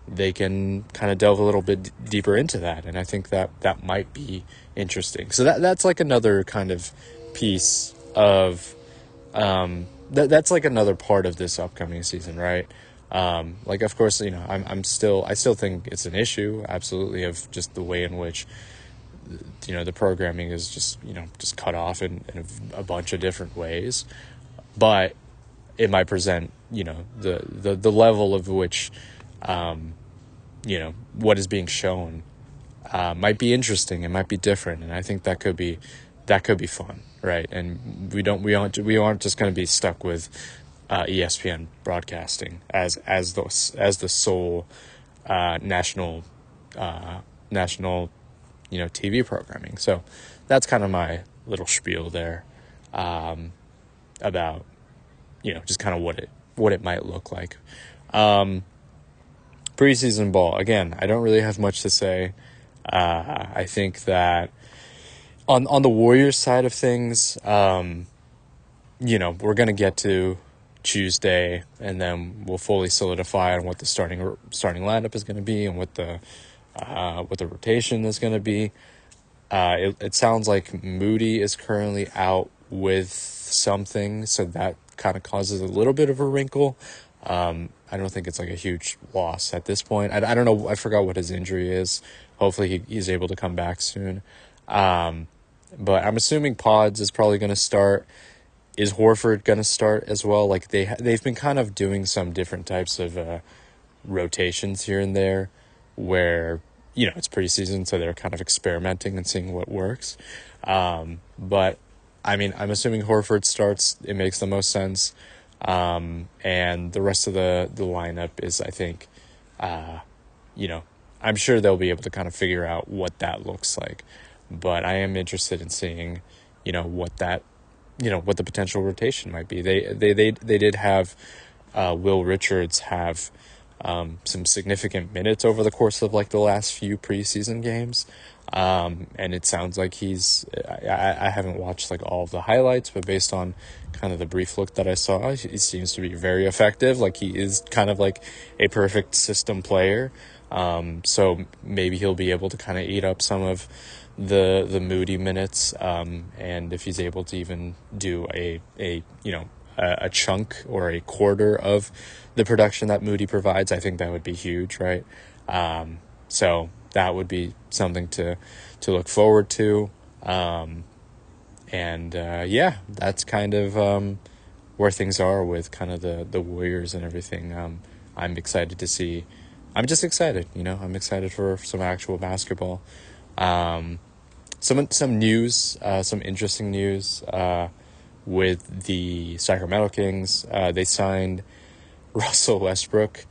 they can kind of delve a little bit deeper into that, and I think that might be interesting. So that's like another kind of piece of that's like another part of this upcoming season, right? Like, of course, I still think it's an issue, absolutely, of just the way in which the programming is just cut off in a bunch of different ways, but it might present the level of which what is being shown might be interesting. It might be different, and I think that could be fun, right? And we aren't just going to be stuck with ESPN broadcasting as the sole national TV programming. So that's kind of my little spiel there about just kind of what it might look like. Preseason ball, again, I don't really have much to say. I think that on the Warriors side of things, we're going to get to Tuesday, and then we'll fully solidify on what the starting lineup is going to be and what the rotation is going to be. It sounds like Moody is currently out with something, so that kind of causes a little bit of a wrinkle. I don't think it's like a huge loss at this point. I don't know. I forgot what his injury is. Hopefully he's able to come back soon. But I'm assuming Pods is probably going to start. Is Horford going to start as well? Like they've been kind of doing some different types of rotations here and there, where it's preseason, so they're kind of experimenting and seeing what works. But I mean, I'm assuming Horford starts. It makes the most sense. And the rest of the lineup is, I think, I'm sure they'll be able to kind of figure out what that looks like. But I am interested in seeing, what the potential rotation might be. They did have Will Richards have some significant minutes over the course of like the last few preseason games. And it sounds like I haven't watched like all of the highlights, but based on kind of the brief look that I saw, he seems to be very effective. Like he is kind of like a perfect system player. So maybe he'll be able to kind of eat up some of the Moody minutes. And if he's able to even do a chunk or a quarter of the production that Moody provides, I think that would be huge, right? So that would be something to look forward to. That's kind of where things are with kind of the Warriors and everything. I'm excited to see. I'm just excited, I'm excited for some actual basketball. Some news, some interesting news with the Sacramento Kings. They signed Russell Westbrook.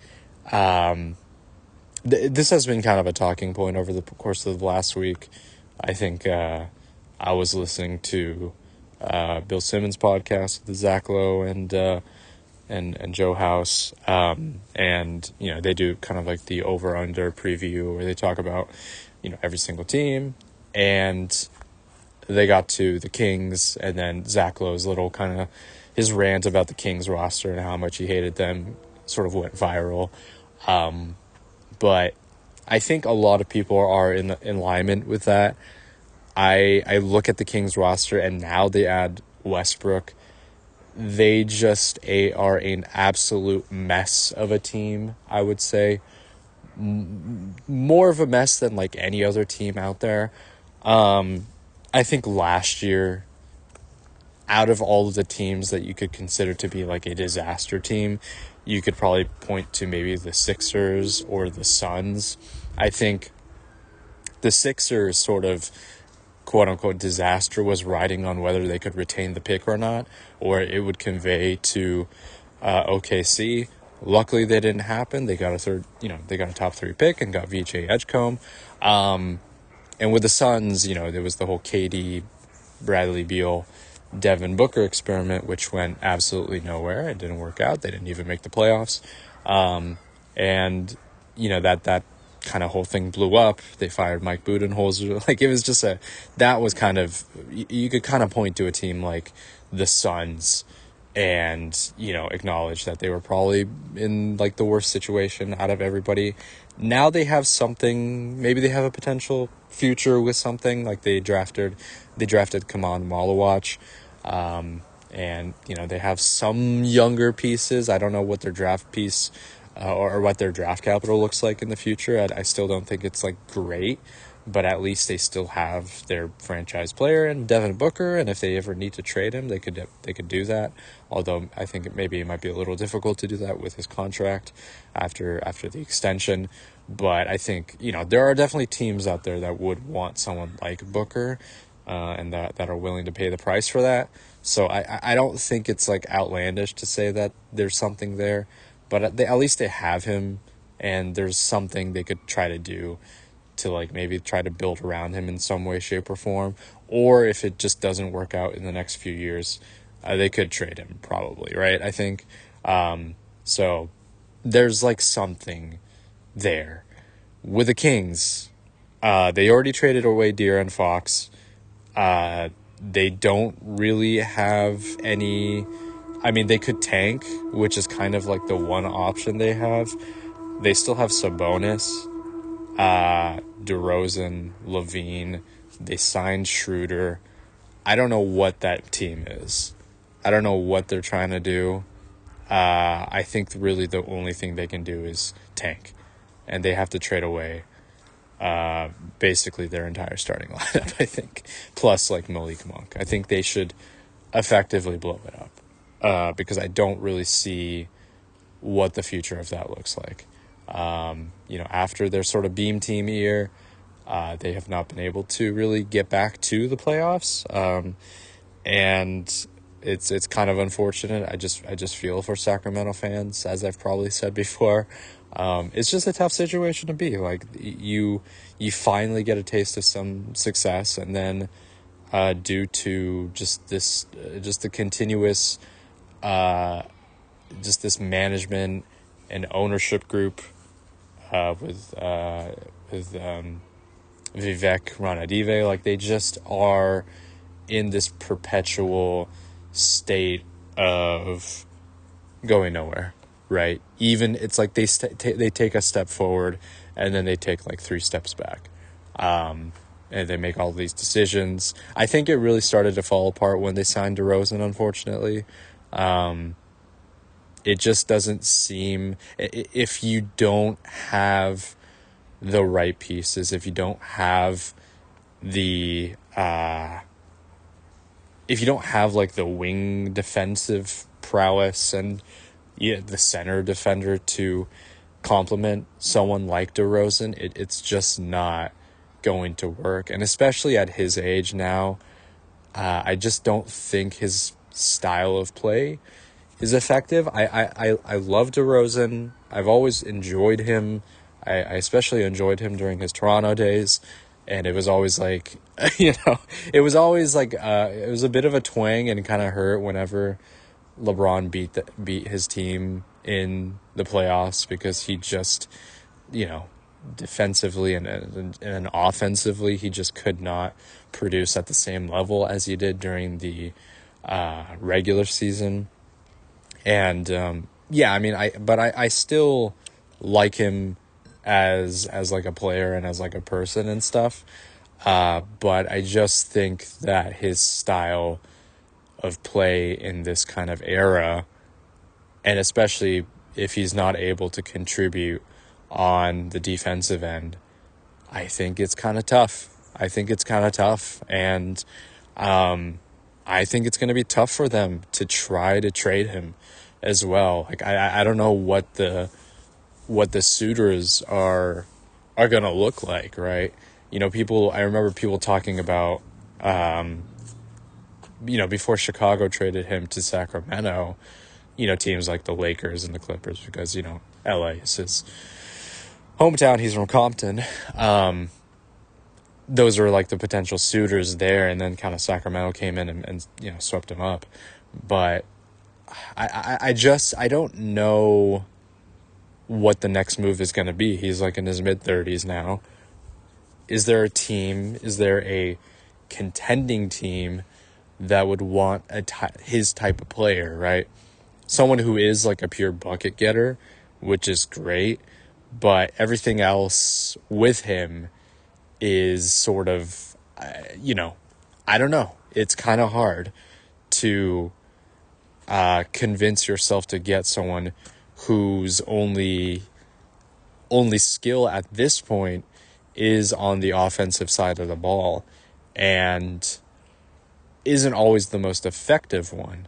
This has been kind of a talking point over the course of the last week. I think I was listening to Bill Simmons' podcast with Zach Lowe and Joe House, and they do kind of like the over-under preview where they talk about every single team, and they got to the Kings, and then Zach Lowe's little kind of his rant about the Kings roster and how much he hated them sort of went viral. But I think a lot of people are in alignment with that. I look at the Kings roster, and now they add Westbrook. They just are an absolute mess of a team, I would say. More of a mess than like any other team out there. I think last year, out of all of the teams that you could consider to be like a disaster team, you could probably point to maybe the Sixers or the Suns. I think the Sixers sort of quote-unquote disaster was riding on whether they could retain the pick or not, or it would convey to OKC. Luckily, they didn't happen. They got they got a top 3 pick and got VJ Edgecombe. And with the Suns, there was the whole KD, Bradley Beal, Devin Booker experiment, which went absolutely nowhere. It didn't work out. They didn't even make the playoffs. And that kind of whole thing blew up. They fired Mike Budenholzer. Like, it was just that was kind of, you could kind of point to a team like the Suns and, acknowledge that they were probably in like the worst situation out of everybody. Now they have something, maybe they have a potential future with something. Like they drafted Kaman Malawach. And, they have some younger pieces. I don't know what their draft piece or what their draft capital looks like in the future. I still don't think it's like great, but at least they still have their franchise player and Devin Booker. And if they ever need to trade him, they could do that. Although I think it might be a little difficult to do that with his contract after the extension. But I think, there are definitely teams out there that would want someone like Booker, and that are willing to pay the price for that. So I don't think it's like outlandish to say that there's something there, but at least they have him, and there's something they could try to do to like maybe try to build around him in some way, shape, or form. Or if it just doesn't work out in the next few years, they could trade him probably, right? I think so. There's like something there with the Kings. They already traded away De'Aaron Fox. They don't really have any. I mean, they could tank, which is kind of like the one option they have. They still have Sabonis, DeRozan, Levine. They signed Schroeder. I don't know what that team is. I don't know what they're trying to do. I think really the only thing they can do is tank, and they have to trade away basically their entire starting lineup, I think, plus like Malik Monk. I think they should effectively blow it up because I don't really see what the future of that looks like. After their sort of beam team year, they have not been able to really get back to the playoffs, and it's kind of unfortunate. I just feel for Sacramento fans, as I've probably said before. It's just a tough situation to be. Like, you finally get a taste of some success, and then due to just the continuous just this management and ownership group with Vivek Ranadive, like they just are in this perpetual state of going nowhere. Right. Even it's like they take a step forward and then they take like 3 steps back. And they make all these decisions. I think it really started to fall apart when they signed DeRozan, unfortunately. It just doesn't seem, if you don't have the right pieces, if you don't have the if you don't have like the wing defensive prowess and the center defender to complement someone like DeRozan, it's just not going to work. And especially at his age now, I just don't think his style of play is effective. I love DeRozan. I've always enjoyed him. I especially enjoyed him during his Toronto days. And it was always like, it was always like, it was a bit of a twang and kind of hurt whenever LeBron beat his team in the playoffs, because he just, defensively and offensively, he just could not produce at the same level as he did during the regular season. And I still like him as like a player and as like a person and stuff. But I just think that his style of play in this kind of era, and especially if he's not able to contribute on the defensive end, I think it's kind of tough. And I think it's going to be tough for them to try to trade him as well. Like, I don't know what the suitors are going to look like, right? I remember people talking about, before Chicago traded him to Sacramento, teams like the Lakers and the Clippers because, LA is his hometown. He's from Compton. Those are like the potential suitors there, and then kind of Sacramento came in and swept him up. But I don't know what the next move is going to be. He's like in his mid-30s now. Is there a contending team that would want his type of player, right? Someone who is like a pure bucket getter, which is great, but everything else with him is sort of, I don't know. It's kind of hard to convince yourself to get someone whose only skill at this point is on the offensive side of the ball and isn't always the most effective one.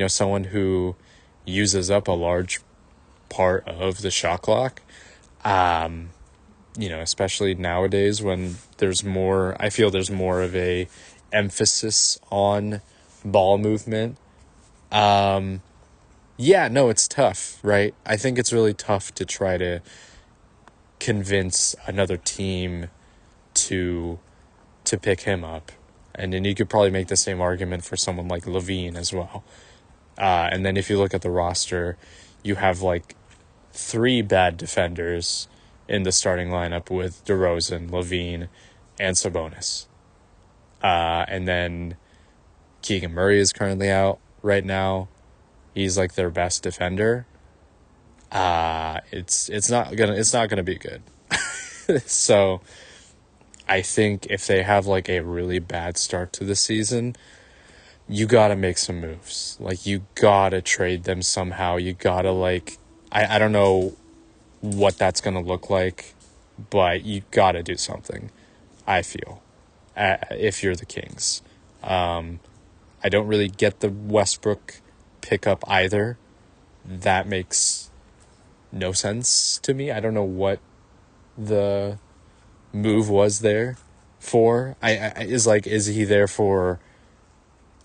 Someone who uses up a large part of the shot clock, especially nowadays when I feel there's more of a emphasis on ball movement. It's tough, right? I think it's really tough to try to convince another team to pick him up. And then you could probably make the same argument for someone like Levine as well. And then if you look at the roster, you have like 3 bad defenders in the starting lineup with DeRozan, Levine, and Sabonis. And then Keegan Murray is currently out right now. He's like their best defender. It's not gonna be good. So I think if they have like a really bad start to the season, you gotta make some moves. Like you gotta trade them somehow. You gotta I don't know what that's gonna look like, but you gotta do something, I feel, if you're the Kings. I don't really get the Westbrook pickup either. That makes no sense to me. I don't know what the move was there for. Is he there for,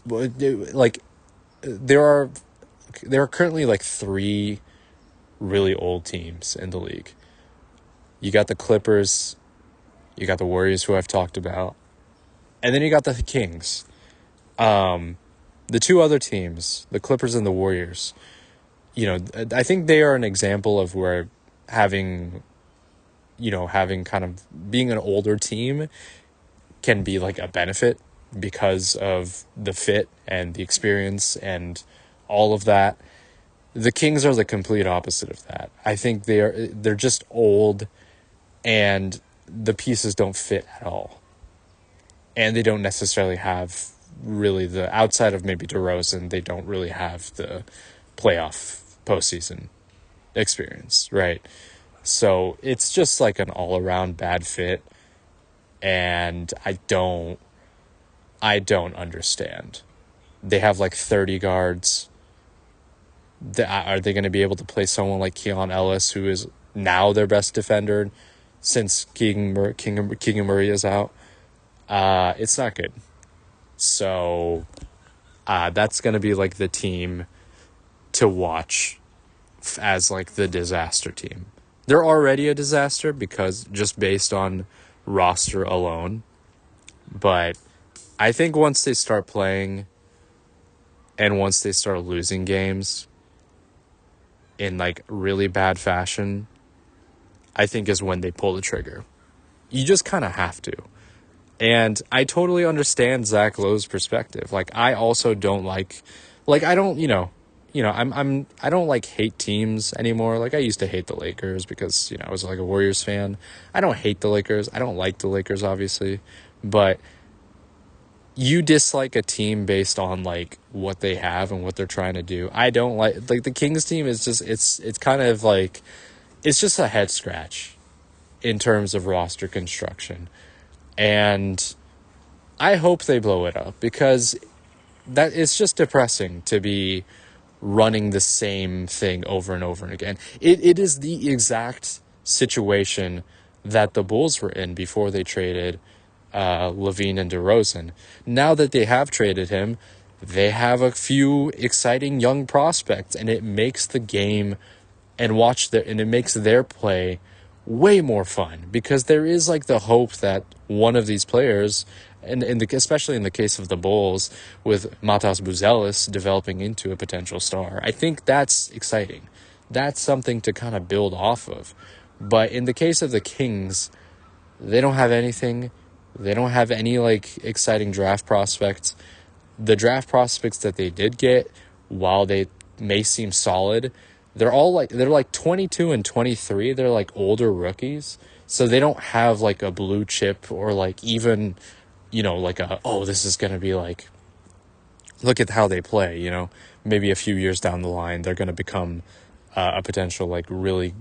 like, there are currently like 3 really old teams in the league. You got the Clippers, you got the Warriors, who I've talked about, and then you got the Kings. The 2 other teams, the Clippers and the Warriors, I think they are an example of where having kind of being an older team can be like a benefit because of the fit and the experience and all of that. The Kings are the complete opposite of that. I think they're just old and the pieces don't fit at all. And they don't necessarily have really the, outside of maybe DeRozan, they don't really have the playoff postseason experience, right? So it's just like an all-around bad fit, and I don't understand. They have like 30 guards. Are they going to be able to play someone like Keon Ellis, who is now their best defender since Keegan Murray is out? It's not good. So that's going to be like the team to watch as like the disaster team. They're already a disaster because just based on roster alone. But I think once they start playing and once they start losing games in like really bad fashion, I think is when they pull the trigger. You just kind of have to. And I totally understand Zach Lowe's perspective. Like, I also don't I don't hate teams anymore. Like, I used to hate the Lakers because, I was like a Warriors fan. I don't hate the Lakers. I don't like the Lakers, obviously. But you dislike a team based on like what they have and what they're trying to do. I don't like the Kings team is just, it's kind of like, it's just a head scratch in terms of roster construction. And I hope they blow it up because that it's just depressing to be running the same thing over and over and again. It is the exact situation that the Bulls were in before they traded Levine and DeRozan. Now that they have traded him, they have a few exciting young prospects, and it makes the game and it makes their play way more fun, because there is like the hope that one of these players, and especially in the case of the Bulls with Matas Buzelis developing into a potential star, I think that's exciting. That's something to kind of build off of. But in the case of the Kings, they don't have anything. They don't have any like exciting draft prospects. The draft prospects that they did get, while they may seem solid, they're like 22 and 23. They're like older rookies. So they don't have like a blue chip, or like even, like this is going to be like, look at how they play, maybe a few years down the line, they're going to become a potential like really,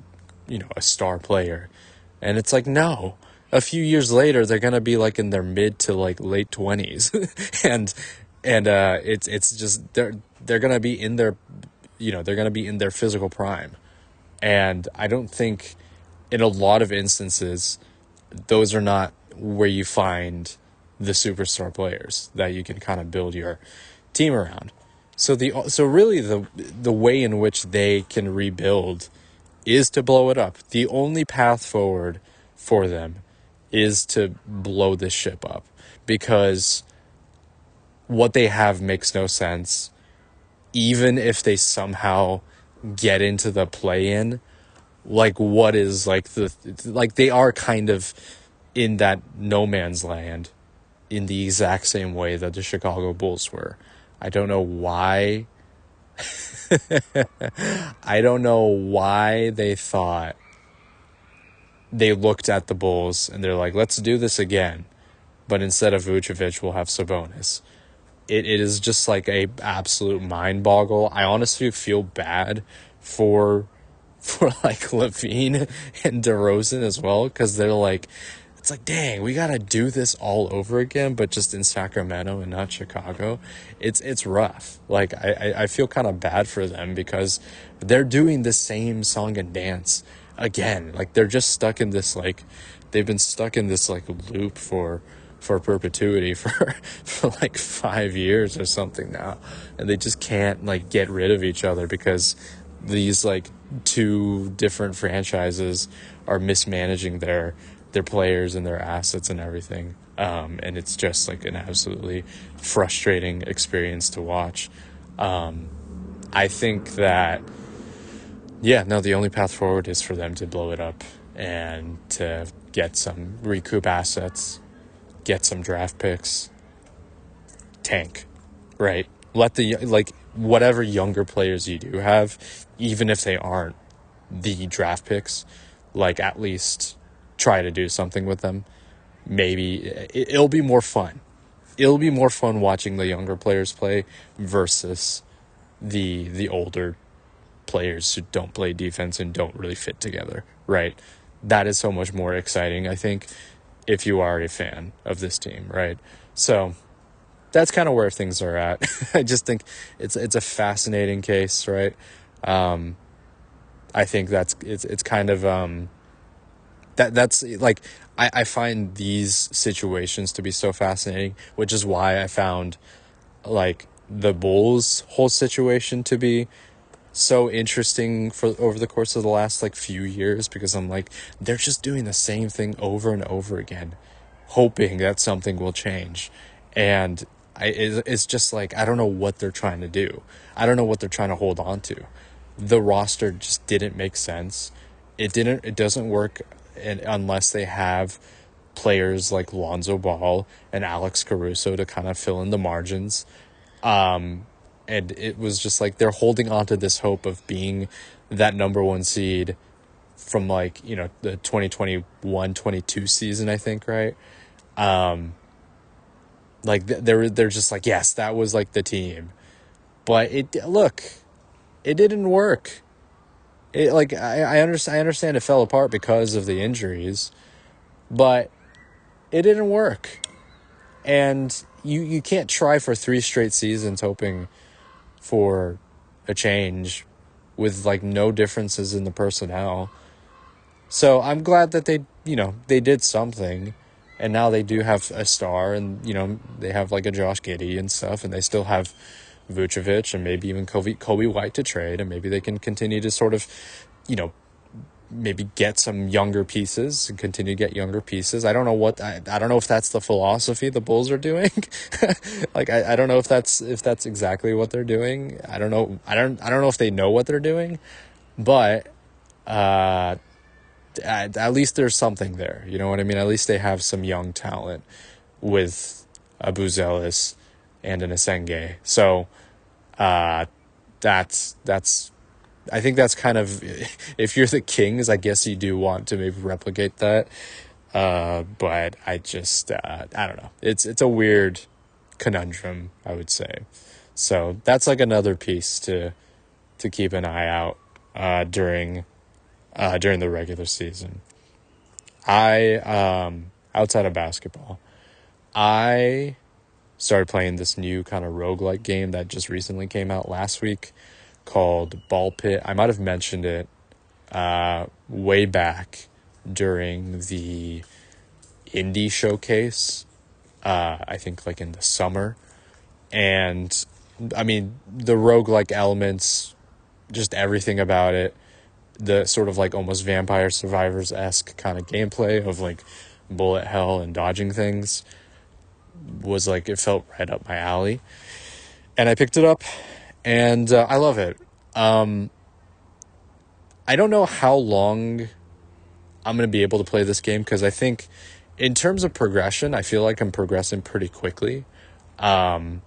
a star player. And it's like, no, a few years later, they're going to be like in their mid to like late 20s. It's just, they're going to be in their, they're going to be in their physical prime. And I don't think in a lot of instances, those are not where you find the superstar players that you can kind of build your team around. So really the way in which they can rebuild is to blow it up. The only path forward for them is to blow this ship up, because what they have makes no sense. Even if they somehow get into the play-in, like what is like they are kind of in that no man's land in the exact same way that the Chicago Bulls were. I don't know why. I don't know why they thought, they looked at the Bulls and they're like, let's do this again. But instead of Vucevic, we'll have Sabonis. It is just like a absolute mind boggle. I honestly feel bad for like Levine and DeRozan as well, because they're like, it's like, dang, we gotta do this all over again, but just in Sacramento and not Chicago. It's rough. Like I feel kind of bad for them, because they're doing the same song and dance again. Like they're just stuck in this like, they've been stuck in this like loop for perpetuity for like 5 years or something now, and they just can't like get rid of each other, because these like two different franchises are mismanaging their players and their assets and everything, and it's just like an absolutely frustrating experience to watch. I think that the only path forward is for them to blow it up and to recoup assets, get some draft picks, tank, right? Let whatever younger players you do have, even if they aren't the draft picks, like at least try to do something with them. Maybe it'll be more fun. It'll be more fun watching the younger players play versus the older players who don't play defense and don't really fit together, right? That is so much more exciting, I think, if you are a fan of this team, right? So that's kind of where things are at. I just think it's a fascinating case, right? I think it's kind of that's like, I find these situations to be so fascinating, which is why I found like the Bulls' whole situation to be so interesting for over the course of the last like few years, because I'm like, they're just doing the same thing over and over again, hoping that something will change. And it's just like, I don't know what they're trying to do. I don't know what they're trying to hold on to. The roster just didn't make sense. It doesn't work unless they have players like Lonzo Ball and Alex Caruso to kind of fill in the margins. And it was just like, they're holding on to this hope of being that number one seed from like, the 2021-22 season, I think, right? Like they're just like, yes, that was like the team. But it didn't work. It like, I understand it fell apart because of the injuries, but it didn't work. And you can't try for 3 straight seasons hoping for a change with like no differences in the personnel. So I'm glad that they did something, And now they do have a star, and they have like a Josh Giddey and stuff, and they still have Vucevic and maybe even Kobe White to trade, and maybe they can continue to sort of, maybe get some younger pieces and continue to get younger pieces. I don't know I don't know if that's the philosophy the Bulls are doing. Like I don't know if that's exactly what they're doing. I don't know. I don't know if they know what they're doing, but at least there's something there. You know what I mean? At least they have some young talent with a Buzelis and an Asenge. So that's I think that's kind of, if you're the Kings, I guess you do want to maybe replicate that. But I just, I don't know. It's a weird conundrum, I would say. So that's like another piece to keep an eye out, during the regular season. Outside of basketball, I started playing this new kind of roguelike game that just recently came out last week called Ball Pit. I might have mentioned it way back during the indie showcase, I think like in the summer. And I mean, the roguelike elements, just everything about it, the sort of like almost Vampire Survivors-esque kind of gameplay of like bullet hell and dodging things was like, it felt right up my alley. And I picked it up, and I love it. I don't know how long I'm going to be able to play this game, because I think in terms of progression, I feel like I'm progressing pretty quickly. Once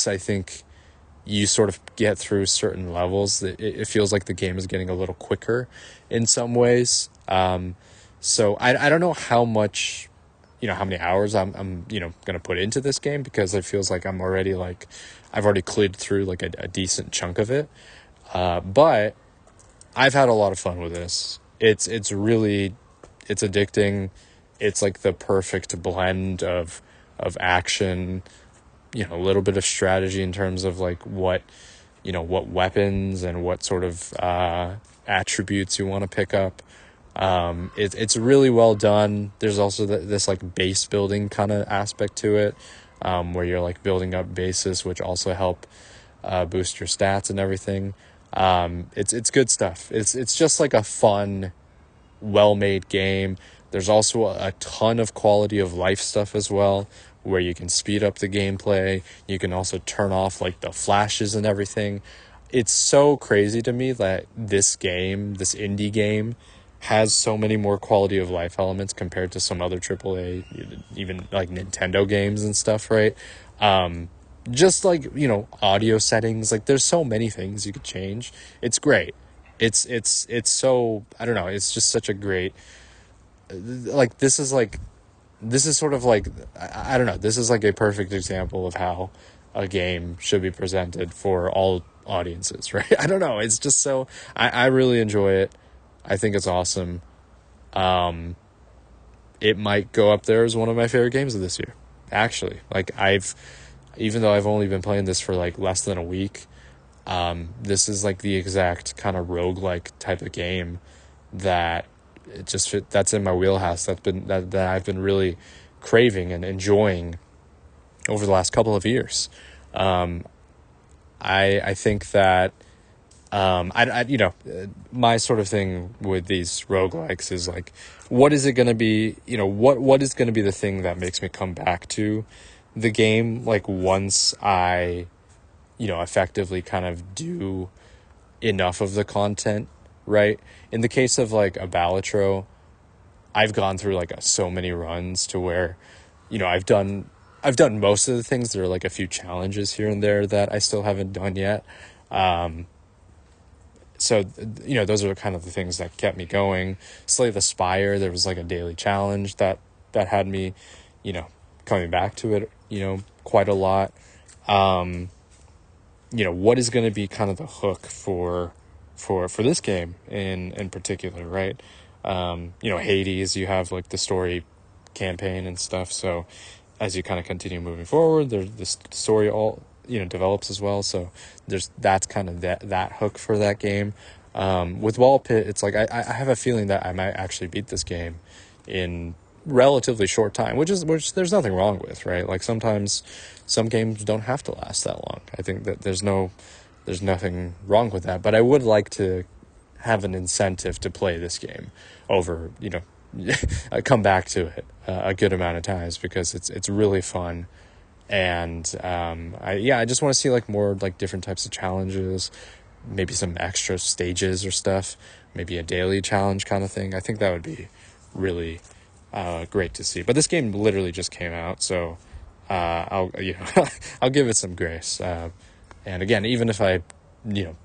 I think you sort of get through certain levels, it feels like the game is getting a little quicker in some ways. So I don't know how much, how many hours I'm going to put into this game, because it feels like I've already cleared through like a decent chunk of it. But I've had a lot of fun with this. It's addicting. It's like the perfect blend of action, a little bit of strategy in terms of like what weapons and what sort of attributes you want to pick up. It's really well done. There's also this like base building kind of aspect to it, where you're like building up bases, which also help boost your stats and everything. It's good stuff. It's just like a fun, well-made game. There's also a ton of quality of life stuff as well, where you can speed up the gameplay. You can also turn off like the flashes and everything. It's so crazy to me that this indie game, has so many more quality of life elements compared to some other AAA, even like Nintendo games and stuff, right? Just like, audio settings, like there's so many things you could change. It's great. It's so, I don't know, it's just such a great, like, this is sort of like, I don't know, this is like a perfect example of how a game should be presented for all audiences, right? I don't know, it's just so, I really enjoy it. I think it's awesome. It might go up there as one of my favorite games of this year, actually. Like, even though I've only been playing this for like less than a week, this is like the exact kind of roguelike type of game that that's in my wheelhouse. That I've been really craving and enjoying over the last couple of years. I think that, my sort of thing with these roguelikes is like, what is it going to be, what is going to be the thing that makes me come back to the game, like, once I, effectively kind of do enough of the content, right? In the case of like a Balatro, I've gone through like so many runs to where, I've done most of the things. There are like a few challenges here and there that I still haven't done yet. So, those are kind of the things that kept me going. Slay the Spire, there was like a daily challenge that had me, coming back to it, quite a lot. What is going to be kind of the hook for this game in particular, right? Hades, you have like the story campaign and stuff. So as you kind of continue moving forward, the story all, develops as well. So that's kind of that hook for that game. With Wall Pit, it's like, I have a feeling that I might actually beat this game in relatively short time, which there's nothing wrong with, right? Like sometimes some games don't have to last that long. I think that there's nothing wrong with that, but I would like to have an incentive to play this game over, come back to it a good amount of times, because it's really fun. And I just want to see like more like different types of challenges, maybe some extra stages or stuff, maybe a daily challenge kind of thing. I think that would be really great to see. But this game literally just came out, so I'll I'll give it some grace. And again, even if I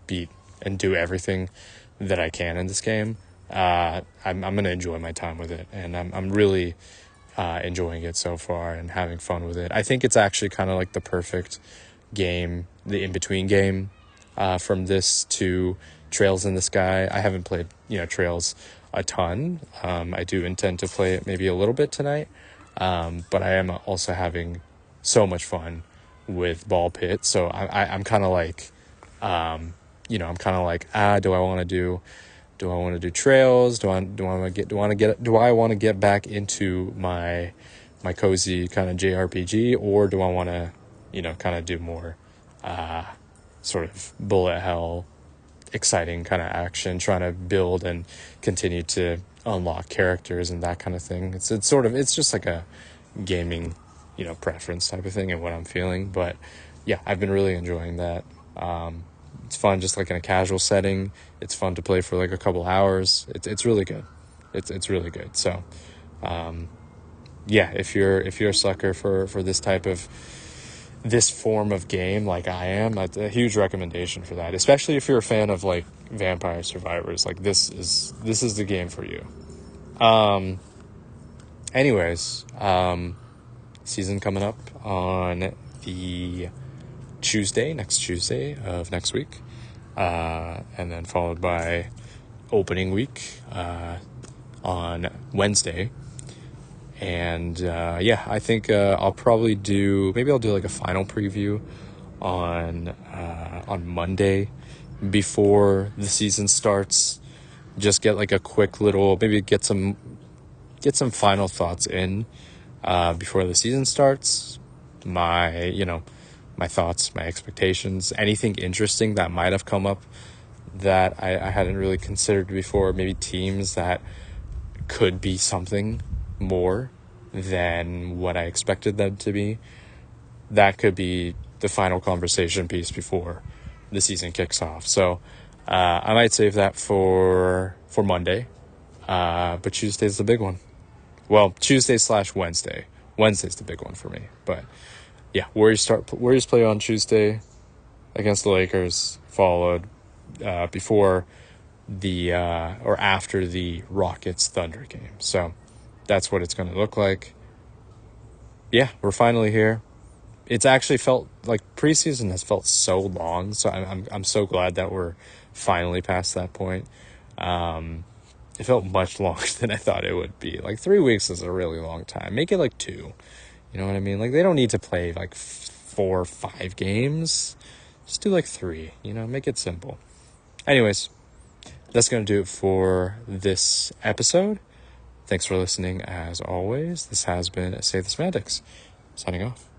beat and do everything that I can in this game, I'm gonna enjoy my time with it, and I'm really enjoying it so far and having fun with it. I think it's actually kind of like the perfect game, the in-between game from this to Trails in the Sky. I haven't played Trails a ton. I do intend to play it maybe a little bit tonight, but I am also having so much fun with Ball Pit, so I'm kind of like I'm kind of like, do I want to do Trails? Do I want to get back into my cozy kind of JRPG, or do I want to kind of do more sort of bullet hell exciting kind of action, trying to build and continue to unlock characters and that kind of thing. It's just like a gaming preference type of thing and what I'm feeling. But yeah, I've been really enjoying that. It's fun just like in a casual setting. It's fun to play for like a couple hours. It's really good. It's really good. So if you're a sucker for this form of game like I am, that's a huge recommendation for that. Especially if you're a fan of like Vampire Survivors, like this is the game for you. Season coming up on the next Tuesday of next week, and then followed by opening week on Wednesday. And I think I'll do like a final preview on Monday before the season starts. Just get like a quick little, maybe get some final thoughts in before the season starts. My thoughts, my expectations, anything interesting that might have come up that I hadn't really considered before, maybe teams that could be something more than what I expected them to be. That could be the final conversation piece before the season kicks off. So I might save that for Monday, but Tuesday's the big one. Well, Tuesday/Wednesday. Wednesday's the big one for me. But yeah, Warriors play on Tuesday against the Lakers, followed before or after the Rockets Thunder game. So that's what it's going to look like. Yeah, we're finally here. It's actually felt like preseason has felt so long, so I'm so glad that we're finally past that point. It felt much longer than I thought it would be. Like 3 weeks is a really long time. Make it like 2. You know what I mean? Like they don't need to play like 4 or 5 games. Just do like 3. Make it simple. Anyways, that's going to do it for this episode. Thanks for listening as always. This has been Save the Semantics. Signing off.